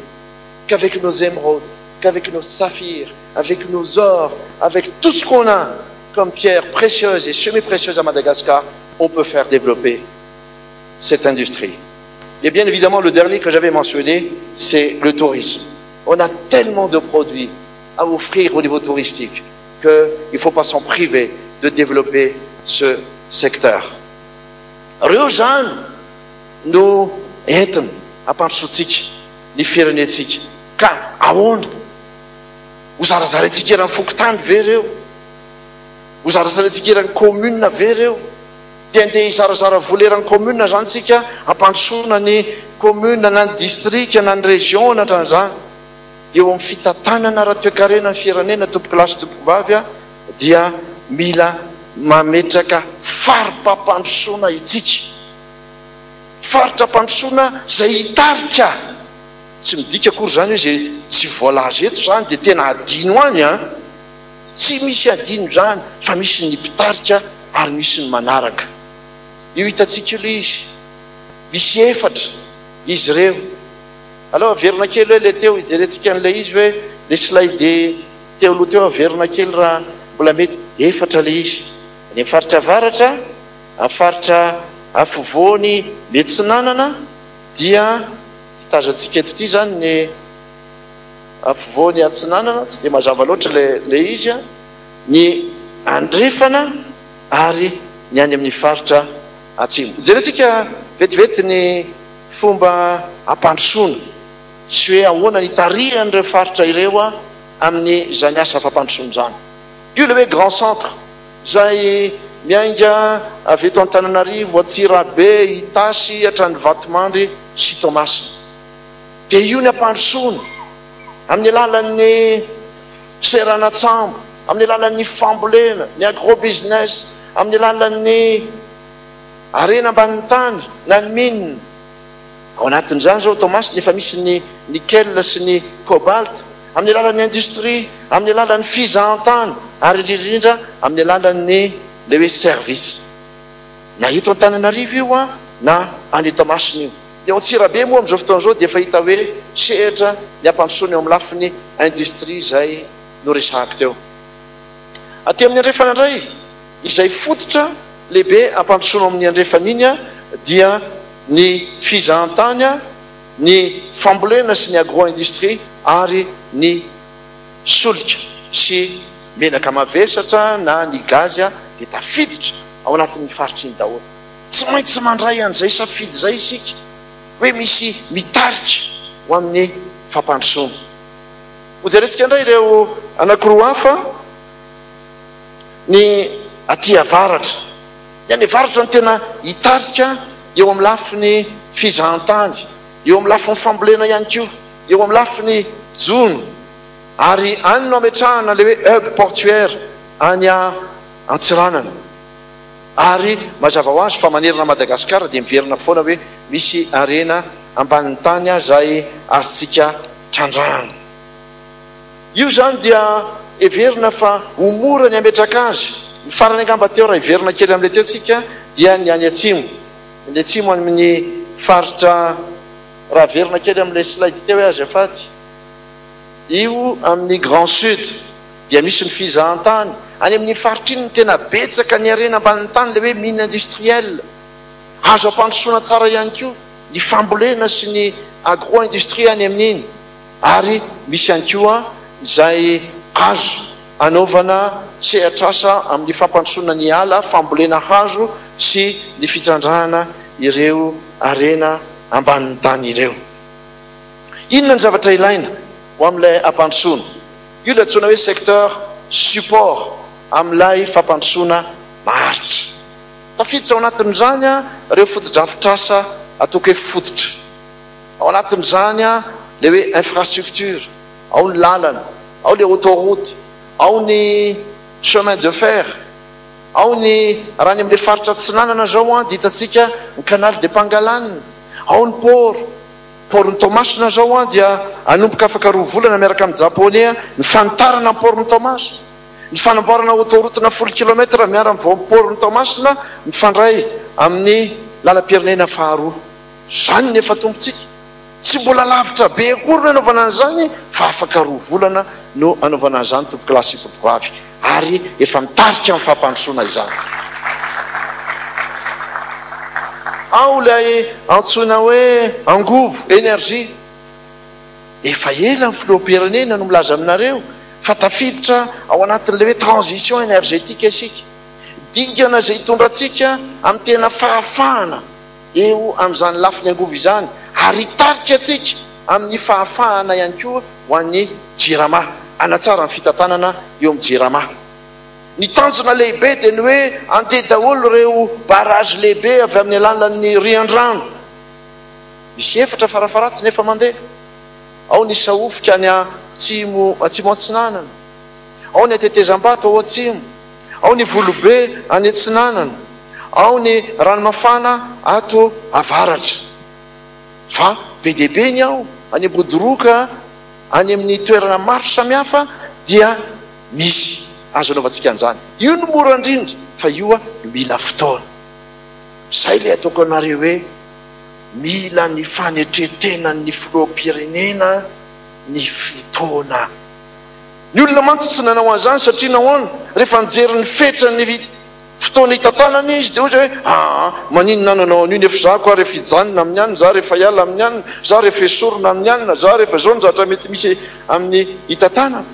qu'avec nos émeraudes, qu'avec nos saphirs, avec nos ors, avec tout ce qu'on a comme pierres précieuses et semi-précieuses à Madagascar, on peut faire développer cette industrie. Et bien évidemment, le dernier que j'avais mentionné, c'est le tourisme. On a tellement de produits à offrir au niveau touristique qu'il ne faut pas s'en priver de développer ce secteur. Riojan, nous étons à Panchoutsik, ni Firenetsik, car à on, vous avez arrêté un fouctan verreu, vous avez arrêté une commune verreu. Dia zarazara volerany commune zany sika ampandrosoana ny commune nan district nan région natran'izany eo amin'ny fitantanana raha toe-karena ny firenena tompoky lasy tompoky vavy dia mila mametraka farimpam-pandrosoana itsika faritra mpandrosoana zay hitarika tsy midika akory zany hoe zay tsy voalazy eto zany dia tena adino any tsy misy adino zany fa misy ny mpitarika ary misy ny manaraka. Io hitatsika io izy misy efatra izy ireo. Alors averina kely hoe le teo hijerentsika an'ilay izy hoe le slide teo aloha teo averina kely raha mbola mety efatra le izy. Ny faritra avaratra, amin'ny faritra afovoany Metsinanana dia tazantsika eto ity zany ny afovoany Atsinanana tsy dia mazava loatra le izy ny Andrefana ary ny any amin'ny faritra atsimo. Jerentsika vetivety ny fomba ampandrosoana sy hoe ahoana ny tarihan'ireo faritra ireo amin'ny zany asa fampandrosoana zany. Io le hoe grand centre zay miainga avy eto Antananarivo, Atsirabe, Itasy, hatrany Vatomandry sy Toamasina. Dia io ny ampandrosoana amin'ny alalan'ny seranatsambo, amin'ny alalan'ny fambolena, ny agro-business, amin'ny alalan'ny arena ambanin'ny tany na ny mine. Ao anatin'izany zao Toamasina efa misy ny nickel sy ny cobalt, amin'ny alalan'ny industrie, amin'ny alalan'ny fizahan-tany ary indrindra amin'ny alalan'ny le hoe service. Na eto Antananarivo io na any Toamasina io. Dia ao Atsirabe moa amin'izao fotoan'izao dia efa hita hoe sehatra ny ampandrosoana eo amin'ny lafiny industrie zay noresahako teo. Aty amin'ny Andrefana indray izay fototra lehibe ampandrosoana amin'ny Andrefana iny dia ny fizahan-tany, ny fambolena sy ny agro-industrie ary ny solika sy menaka mavesatra na ny gazya dia tafiditra ao anatin'ny faritry ny daholo. Tsy maintsy mandray an'izay safidy izay isika hoe misy mitarika ho amin'ny fampandrosoana. Hojerentsika indray ireo anankiroa hafa ny aty avaratra. Ny any avaratra no tena hitarika eo amin'ny lafiny fizahantany, eo amin'ny lafiny fambolena ihany koa, eo amin'ny lafiny jono. Ary any no ametrahana le hoe hub portuaire any Antsiranana. Ary mazava ho azy fa manerana Madagasikara dia miverina foana hoe misy arena ambanin'ny tany izay azontsika trandrahana. Io zany dia heverina fa ho mora ny ametraka azy. Ny farany angamba teo raha heverina kely amin'ilay teo tsika dia ny any atsimo. Ny atsimo amin'ny faritra raha heverina kely amin'ilay slide teo azy afady. Io amin'ny Grand Sud dia misy ny fizahantany. Any amin'ny faritra iny tena betsaka ny arena ambanin'ny tany le hoe mine industrielle. Azo ampandrosoana tsara ihany koa ny fambolena sy ny agro-industrie any amin'iny. Ary misy ihany koa izay azo anaovana sehatrasa amin'ny fampandrosoana ny ala, fambolena hazo sy ny fitrandrahana ireo arena ambanin'ny tany ireo. Inona ny zavatra ilaina ho amin'ilay ampandrosoana? Io ilay antsoina hoe secteur support amin'ilay fampandrosoana maharitra. Tafiditra ao anatin'izany ireo fotodrafitrasa ataoko hoe fototra. Ao anatin'izany le hoe infrastructure, ao ny lalana, ao le autoroute, ao ny chemin de fer, ao ny raha ny amin'ilay faritra Tsinanana zao dia hitantsika ny canal de Pangalanina, ao ny portny Tomasina zao dia anomboka afaka 2 volana miaraka amin'ny japonais ny fanitarana ny portny Tomasina. Ny fanamboarana autoroute na 10 km miara amin'ny portny Tomasina mifandray amin'ny lalam-pirenena faharoa. Zany nefa tompontsika. Tsy mbola lavitra be akory no anaovana an'izany fa afaka 2 volana no anaovana an'izany tompoko lahy sy tompoko avy. Ary efa mitarika amin'ny fampandrosoana izany. Ao ilay antsoina hoe angovo, énergie. Efa ela ny filoham-pirenena no milaza aminareo fa tafiditra ao anatin'ilay hoe transition énergétique isika. Dingana izay hitondrantsika amin'ny tena fahafahana eo amin'izany lafiny angovo izany. Ary hitarika atsika amin'ny fahafahana ihany koa ho an'ny JIRAMA, anatsara ny fitantanana eo amin'ny JIRAMA. Ny tanjona lehibe dia ny hoe andeha daholo ireo barrage lehibe avy amin'ny alalan'ny riandrano. Misy 4 farafaratsy nefa mandeha. Ao ny Saofika any atsimo Antsinanana, ao ny Tetezambato ao atsimo, ao ny Volobe any Antsinanana, ao ny Ranomafana ato avaratra. Fa be dia be ny ao any Bodoroka, any amin'ny toerana maro samihafa dia misy azo anaovantsika an'izany. Io no mora indrindra fa io mila fotoana. Izay ilay ataoko anareo hoe mila ny fanetretenan'ny filoham-pirenena ny fotoana. Ny olona mantsy tsy nanao an'izany satria nahoana rehefa nijery ny fetra ny fotoana hitantanana izy dia ohatra hoe maninona nanao an'io nefa za koa rehefa hijanona amin'ny anina, za rehefa hiala amin'ny anina, za rehefa esorona amin'ny anina, za rehefa zao ny zavatra mety misy amin'ny hitantanana.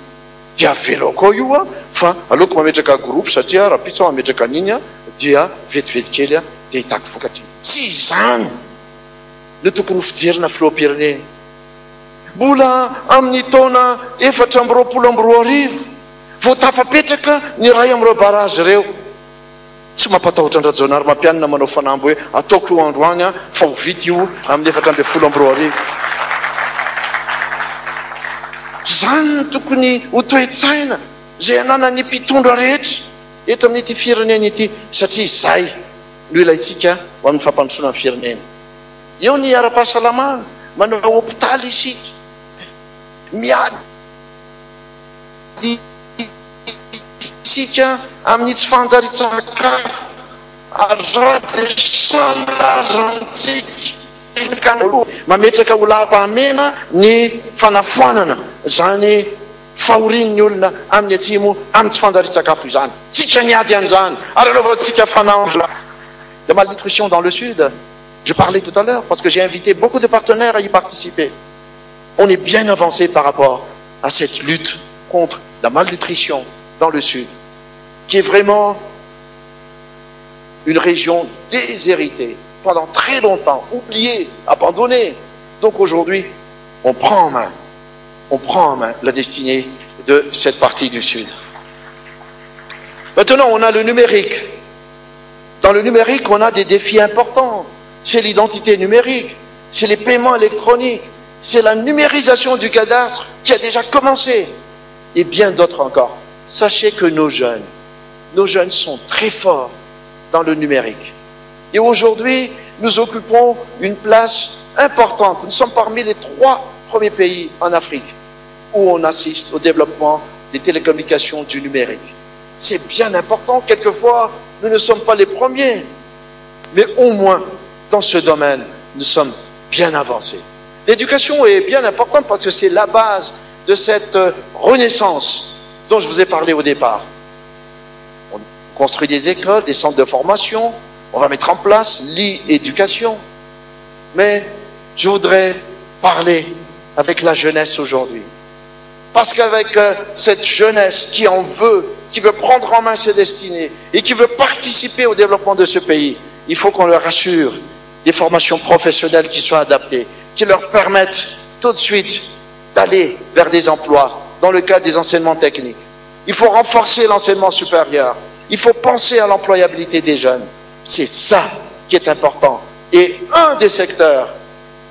Dia velo koa io fa aleoko mametraka groupe satria raha pitso mametraka an'iny dia vetivety kely dia hitako vokatra. Tsy izany no tokony fijerina filoham-pirenena. Mbola amin'ny taona 420 vao tafapetraka ny ray amin'ireo barazy ireo. Tsy mampatahotra andrajonary mampianina manao fanambo hoe ataoko io androany fa ho vita io amin'ny 420. Zany no tokony ho toe-tsaina izay ananany mpitondra rehetra eto amin'ity firenena ity satria izay no ilayntsika ho amin'ny fampandrosoana amin'ny firenena. Eo ny ara-pahasalamana, manao hôpitaly isika, miady isika amin'ny tsy fanjari-tsakafo ary dia samy lazantsika mametraka ho laham-pahamena ny fanafoanana zany fahorin'ny olona amin'ny atsimo amin'ny tsy fanjari-tsakafo izany. Tsika niady an'izany ary anaovantsika fananjo. La malnutrition dans le sud, je parlais tout à l'heure parce que j'ai invité beaucoup de partenaires à y participer. On est bien avancé par rapport à cette lutte contre contre la malnutrition dans le sud, qui est vraiment une région déshéritée, pendant très longtemps, oubliée, abandonnée. Donc aujourd'hui, on prend en main la destinée de cette partie du sud. Maintenant, on a le numérique. Dans le numérique, on a des défis importants. C'est l'identité numérique, c'est les paiements électroniques, c'est la numérisation du cadastre qui a déjà commencé, et bien d'autres encore. Sachez que nos jeunes sont très forts dans le numérique. Et aujourd'hui, nous occupons une place importante. Nous sommes parmi les 3 premiers pays en Afrique où on assiste au développement des télécommunications du numérique. C'est bien important. Quelquefois, nous ne sommes pas les premiers, mais au moins, dans ce domaine, nous sommes bien avancés. L'éducation est bien importante parce que c'est la base de cette renaissance dont je vous ai parlé au départ. On construit des écoles, des centres de formation, on va mettre en place l'e-éducation. Mais je voudrais parler avec la jeunesse aujourd'hui. Parce qu'avec cette jeunesse qui en veut, qui veut prendre en main ses destinées et qui veut participer au développement de ce pays, il faut qu'on leur assure des formations professionnelles qui soient adaptées, qui leur permettent tout de suite d'aller vers des emplois dans le cadre des enseignements techniques. Il faut renforcer l'enseignement supérieur. Il faut penser à l'employabilité des jeunes. C'est ça qui est important. Et un des secteurs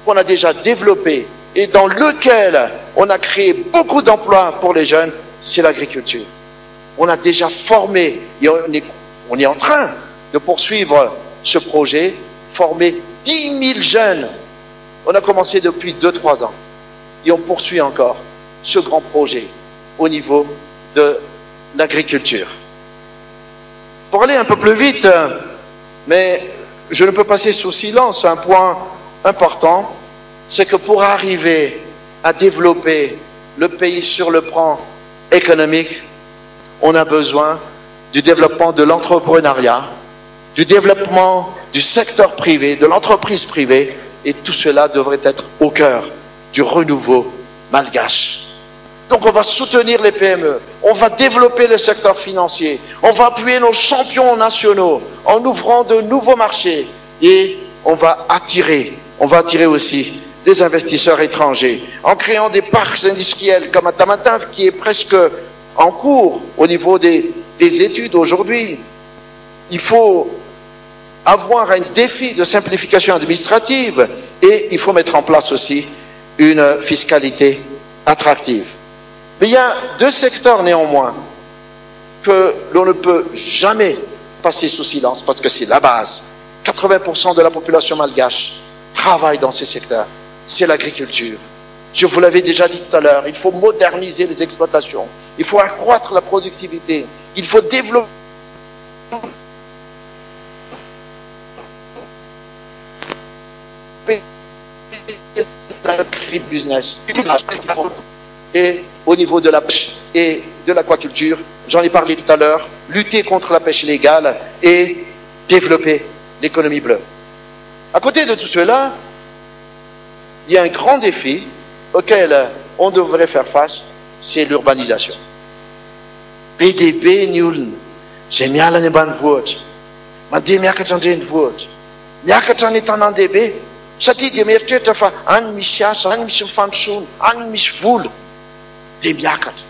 qu'on a déjà développé et dans lequel on a créé beaucoup d'emplois pour les jeunes, c'est l'agriculture. On a déjà formé, et on est en train de poursuivre ce projet, former 10 000 jeunes. On a commencé depuis 2-3 ans. Et on poursuit encore ce grand projet au niveau de l'agriculture. Pour aller un peu plus vite, mais je ne peux passer sous silence un point important, c'est que pour arriver à développer le pays sur le plan économique, on a besoin du développement de l'entrepreneuriat, du développement du secteur privé, de l'entreprise privée, et tout cela devrait être au cœur du renouveau malgache. Donc on va soutenir les PME, on va développer le secteur financier, on va appuyer nos champions nationaux en ouvrant de nouveaux marchés et on va attirer aussi des investisseurs étrangers en créant des parcs industriels comme à Tamatave qui est presque en cours au niveau des études aujourd'hui. Il faut avoir un défi de simplification administrative et il faut mettre en place aussi une fiscalité attractive. Mais il y a 2 secteurs néanmoins que l'on ne peut jamais passer sous silence parce que c'est la base. 80% de la population malgache travaille dans ces secteurs. C'est l'agriculture. Je vous l'avais déjà dit tout à l'heure, il faut moderniser les exploitations, il faut accroître la productivité, il faut développer l'agribusiness. Et au niveau de la pêche et de l'aquaculture, j'en ai parlé tout à l'heure, lutter contre la pêche illégale et développer l'économie bleue. À côté de tout cela, il y a un grand défi auquel on devrait faire face, c'est l'urbanisation. PDB nul, j'ai miala ny ambanivohitra, mandeha miakatra an-drenivohitra, miakatra any an-tanan-dehibe, satria dia mieritreritra fa any misy asa, any misy mifandrosoana, any misy vola, dia miakatra.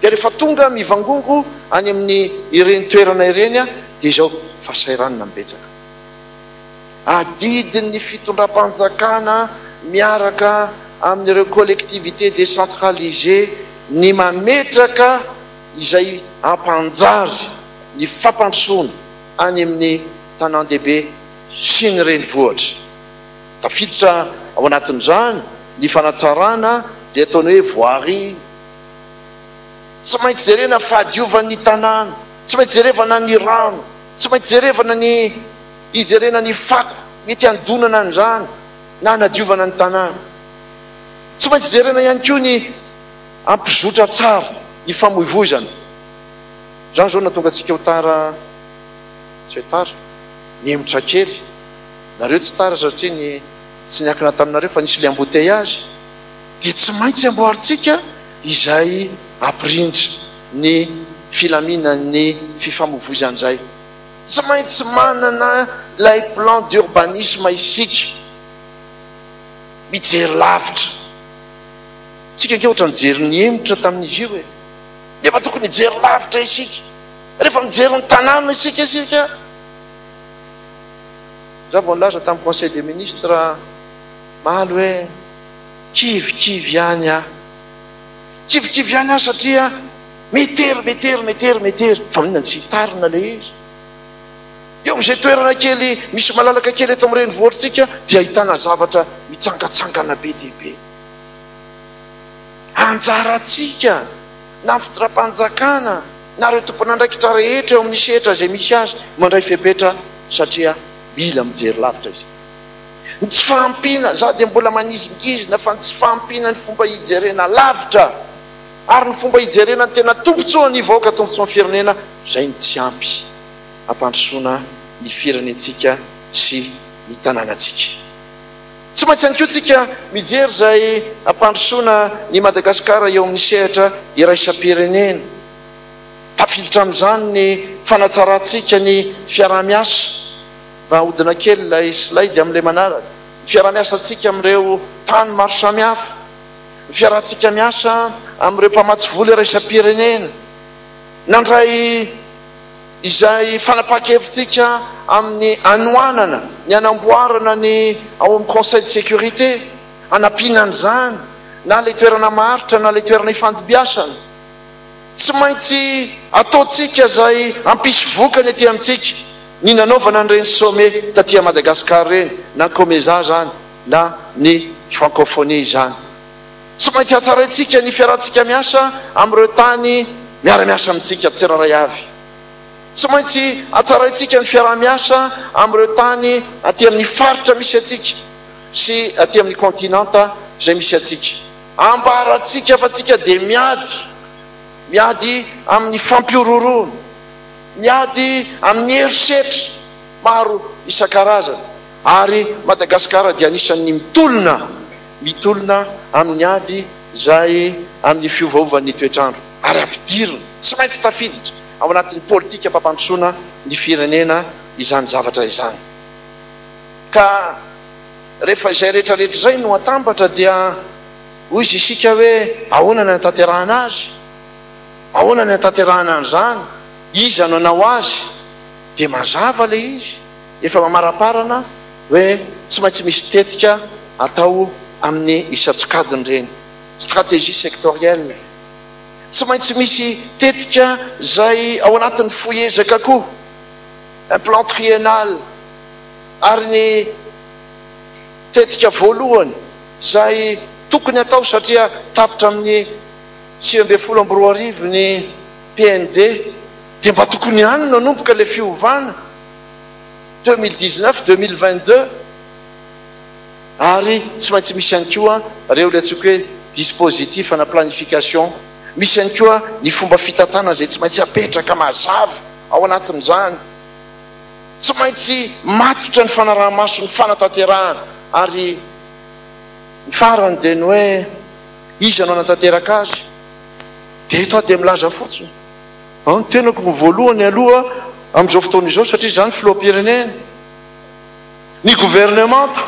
Dia rehefa tonga mivangongo any amin'ny ireny toerana ireny, dia izao fasairanana mibetsaka. Adidin'ny fitondram-panjakana miaraka amin'ireo collectivité décentralisée ny mametraka izay ampanjary ny fampandrosoana any amin'ny tanan-dehibe sy ny renivohitra. Tafiditra ao anatin'izany ny fanatsarana dia ataony hoe voirie. Tsy maintsy jerena fahadiovan'ny tanàna, tsy maintsy jerevana ny rano, tsy maintsy jerevana ny hijerena ny fako mety handonana an'izany na nadiovana ny tanàna. Tsy maintsy jerena ihany koa ny ampizotra tsara ny famoivoizana. Zany zao natonga antsika ho tara, tsy hoe tara, niemotra kely. Nareo tsy tara satria tsy niakina taminareo fa nisy le embouteillage. Dia tsy maintsy amboaritsika izay ampirindra ny filaminany fifamovoizana izay. Tsy maintsy manana lay plan d'urbanisme isika, mijery lavitra. Tsika ke ohatra nijery ny emotra tamin'izy io nefa tokony hijery lavitra isika. Rehefa mijery ny tanàna isika za vao nilaza tamin'ny conseil des ministres maly hoe kivikivy ihany aho, kivikivy ihany aho satria metery fa minona tsy hitarina le izy. Eo amin'izay toerana kely misy malalaka kely eto amin'ny renivohitritsika dia ahitana zavatra mitsangatsangana be dia be. Anjaratsika na fitram-panjakana na reo tompon'andraikitra rehetra eo amin'ny sehatra izay misy azy mandray fepetra satria mila mijery lavitra izy. Ny tsy fahampiana, za dia mbola manizingizina fa ny tsy fahampiana ny fomba hijerena lavitra ary ny fomba hijerena ny tena tombotsoan'ny vahoaka, tombotsoan'ny firenena, izay ny tsy ampy hampandrosoana ny firenentsika sy ny tanànatsika. Tsy maintsy ihany koa tsika mijery izay hampandrosoana ny Madagasikara eo amin'ny sehatra iraisam-pirenena. Tafiditra amin'izany ny fanatsarantsika ny fiarah-miasa. Vahodina kely ilay slide amin'ilay manaraka. Ny fiarah-miasantsika amin'ireo tany maro samihafa. Ny fiarahantsika miasa amin'ireo mpamatsy vola iraisam-pirenena. Nandray izay fanapahan-kevitsika amin'ny anoanana, ny anamboarana ny ao amin'ny conseil de sécurité, anampiana an'izany, na ilay toerana maharitra na ilay toerana ifandibiasana. Tsy maintsy ataontsika izay hampisy vokany etỳ amintsika ny nanaovana an'ireny sommet taty Madagasikara reny, na COMESA zany na ny francophonie zany. Tsy maintsy hatsaraintsika ny fiarahantsika miasa amin'ireo tany miara-miasa amintsika tsirairay avy. Tsy maintsy hatsaraintsika ny fiaraha-miasa amin'ireo tany aty amin'ny faritra misy atsika sy aty amin'ny kontinanta izay misy atsika. Ambaratsika fa tsika dia miady amin'ny fampiororoana, miady amin'ny herisetra maro isan-karazany. Ary Madagasikara dia anisan'ny mitolona amin'ny ady izay amin'ny fiovaovan'ny toetrandro ary ampidirina. Tsy maintsy tafiditra ao anatin'ny politika mpampandrosoana ny firenena izany zavatra izany. Ka rehefa izay rehetrarehetra izay no atambatra dia hoy izy isika hoe ahoana ny hanatanterahana azy, ahoana ny hanatanterahana an'izany, iza no nanao azy, dia mazava le izy efa mamaraparana hoe tsy maintsy misy tetika atao amin'ny isan-tsokadiny reny, stratégie sectorielle. Tsy maintsy misy tetika izay ao anatin'ny foezaka koa, un plan triennal, ary ny tetika voalohany izay tokony atao satria tapitra amin'ny 2024 ny PND dia mba tokony ihany nanomboka ilay fiovana 2019-2022. Ary tsy maintsy misy ihany koa ireo le antsoiko hoe dispositif na planification. Misy ihany koa ny fomba fitantanana izay tsy maintsy apetraka mazava ao anatin'izany. Tsy maintsy matotra ny fanaraha-maso ny fanatanterahana. Ary ny farany dia ny hoe iza no hanatanteraka azy dia eto dia milaza fotsiny. Ny tenako voalohany aloha amin'izao fotoana izao satria izany filoham-pirenena, ny gouvernemanta,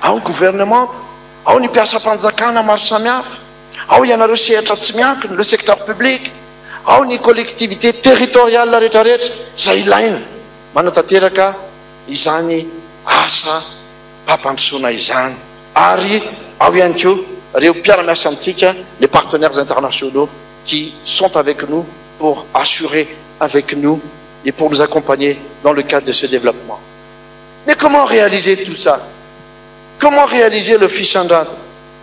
ao ny gouvernemanta, ao ny mpiasam-panjakana maro samihafa, ao ianareo sehatra tsy miankina, le secteur public, ao ny collectivité territoriale rehetrarehetra izay ilaina manatanteraka izany asa mpampandrosoana izany. Ary ao ihany koa ireo mpiara-miasa amintsika, les partenaires internationaux qui sont avec nous pour assurer avec nous et pour nous accompagner dans le cadre de ce développement. Mais comment réaliser tout ça? Comment réaliser le Fichandrat?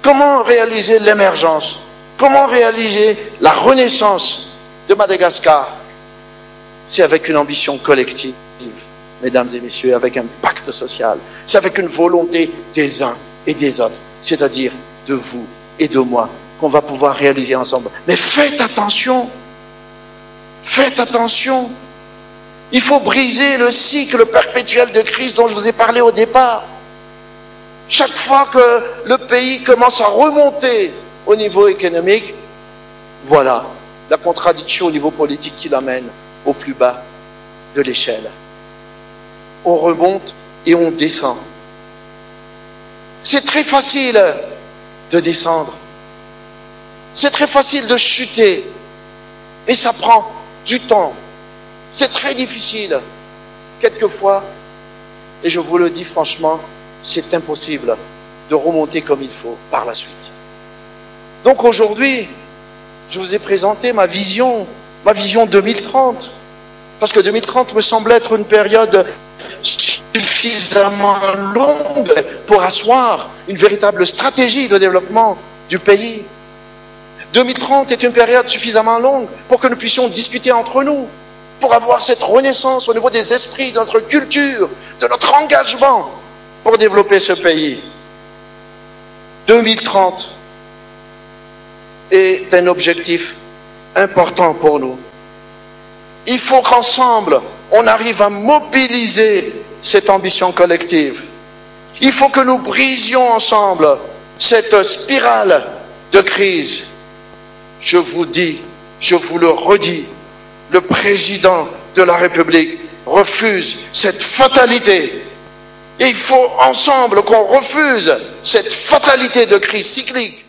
Comment réaliser l'émergence? Comment réaliser la renaissance de Madagascar? C'est avec une ambition collective, mesdames et messieurs, avec un pacte social. C'est avec une volonté des uns et des autres, c'est-à-dire de vous et de moi, qu'on va pouvoir réaliser ensemble. Mais faites attention, il faut briser le cycle perpétuel de crise dont je vous ai parlé au départ. Chaque fois que le pays commence à remonter au niveau économique, voilà la contradiction au niveau politique qui l'amène au plus bas de l'échelle. On remonte et on descend. C'est très facile de descendre. C'est très facile de chuter. Et ça prend du temps. C'est très difficile. Quelquefois, et je vous le dis franchement, c'est impossible de remonter comme il faut par la suite. Donc aujourd'hui, je vous ai présenté ma vision 2030. Parce que 2030 me semble être une période suffisamment longue pour asseoir une véritable stratégie de développement du pays. 2030 est une période suffisamment longue pour que nous puissions discuter entre nous, pour avoir cette renaissance au niveau des esprits, de notre culture, de notre engagement pour développer ce pays. 2030 est un objectif important pour nous. Il faut qu'ensemble, on arrive à mobiliser cette ambition collective. Il faut que nous brisions ensemble cette spirale de crise. Je vous dis, je vous le redis, le président de la République refuse cette fatalité. Et il faut ensemble qu'on refuse cette fatalité de crise cyclique.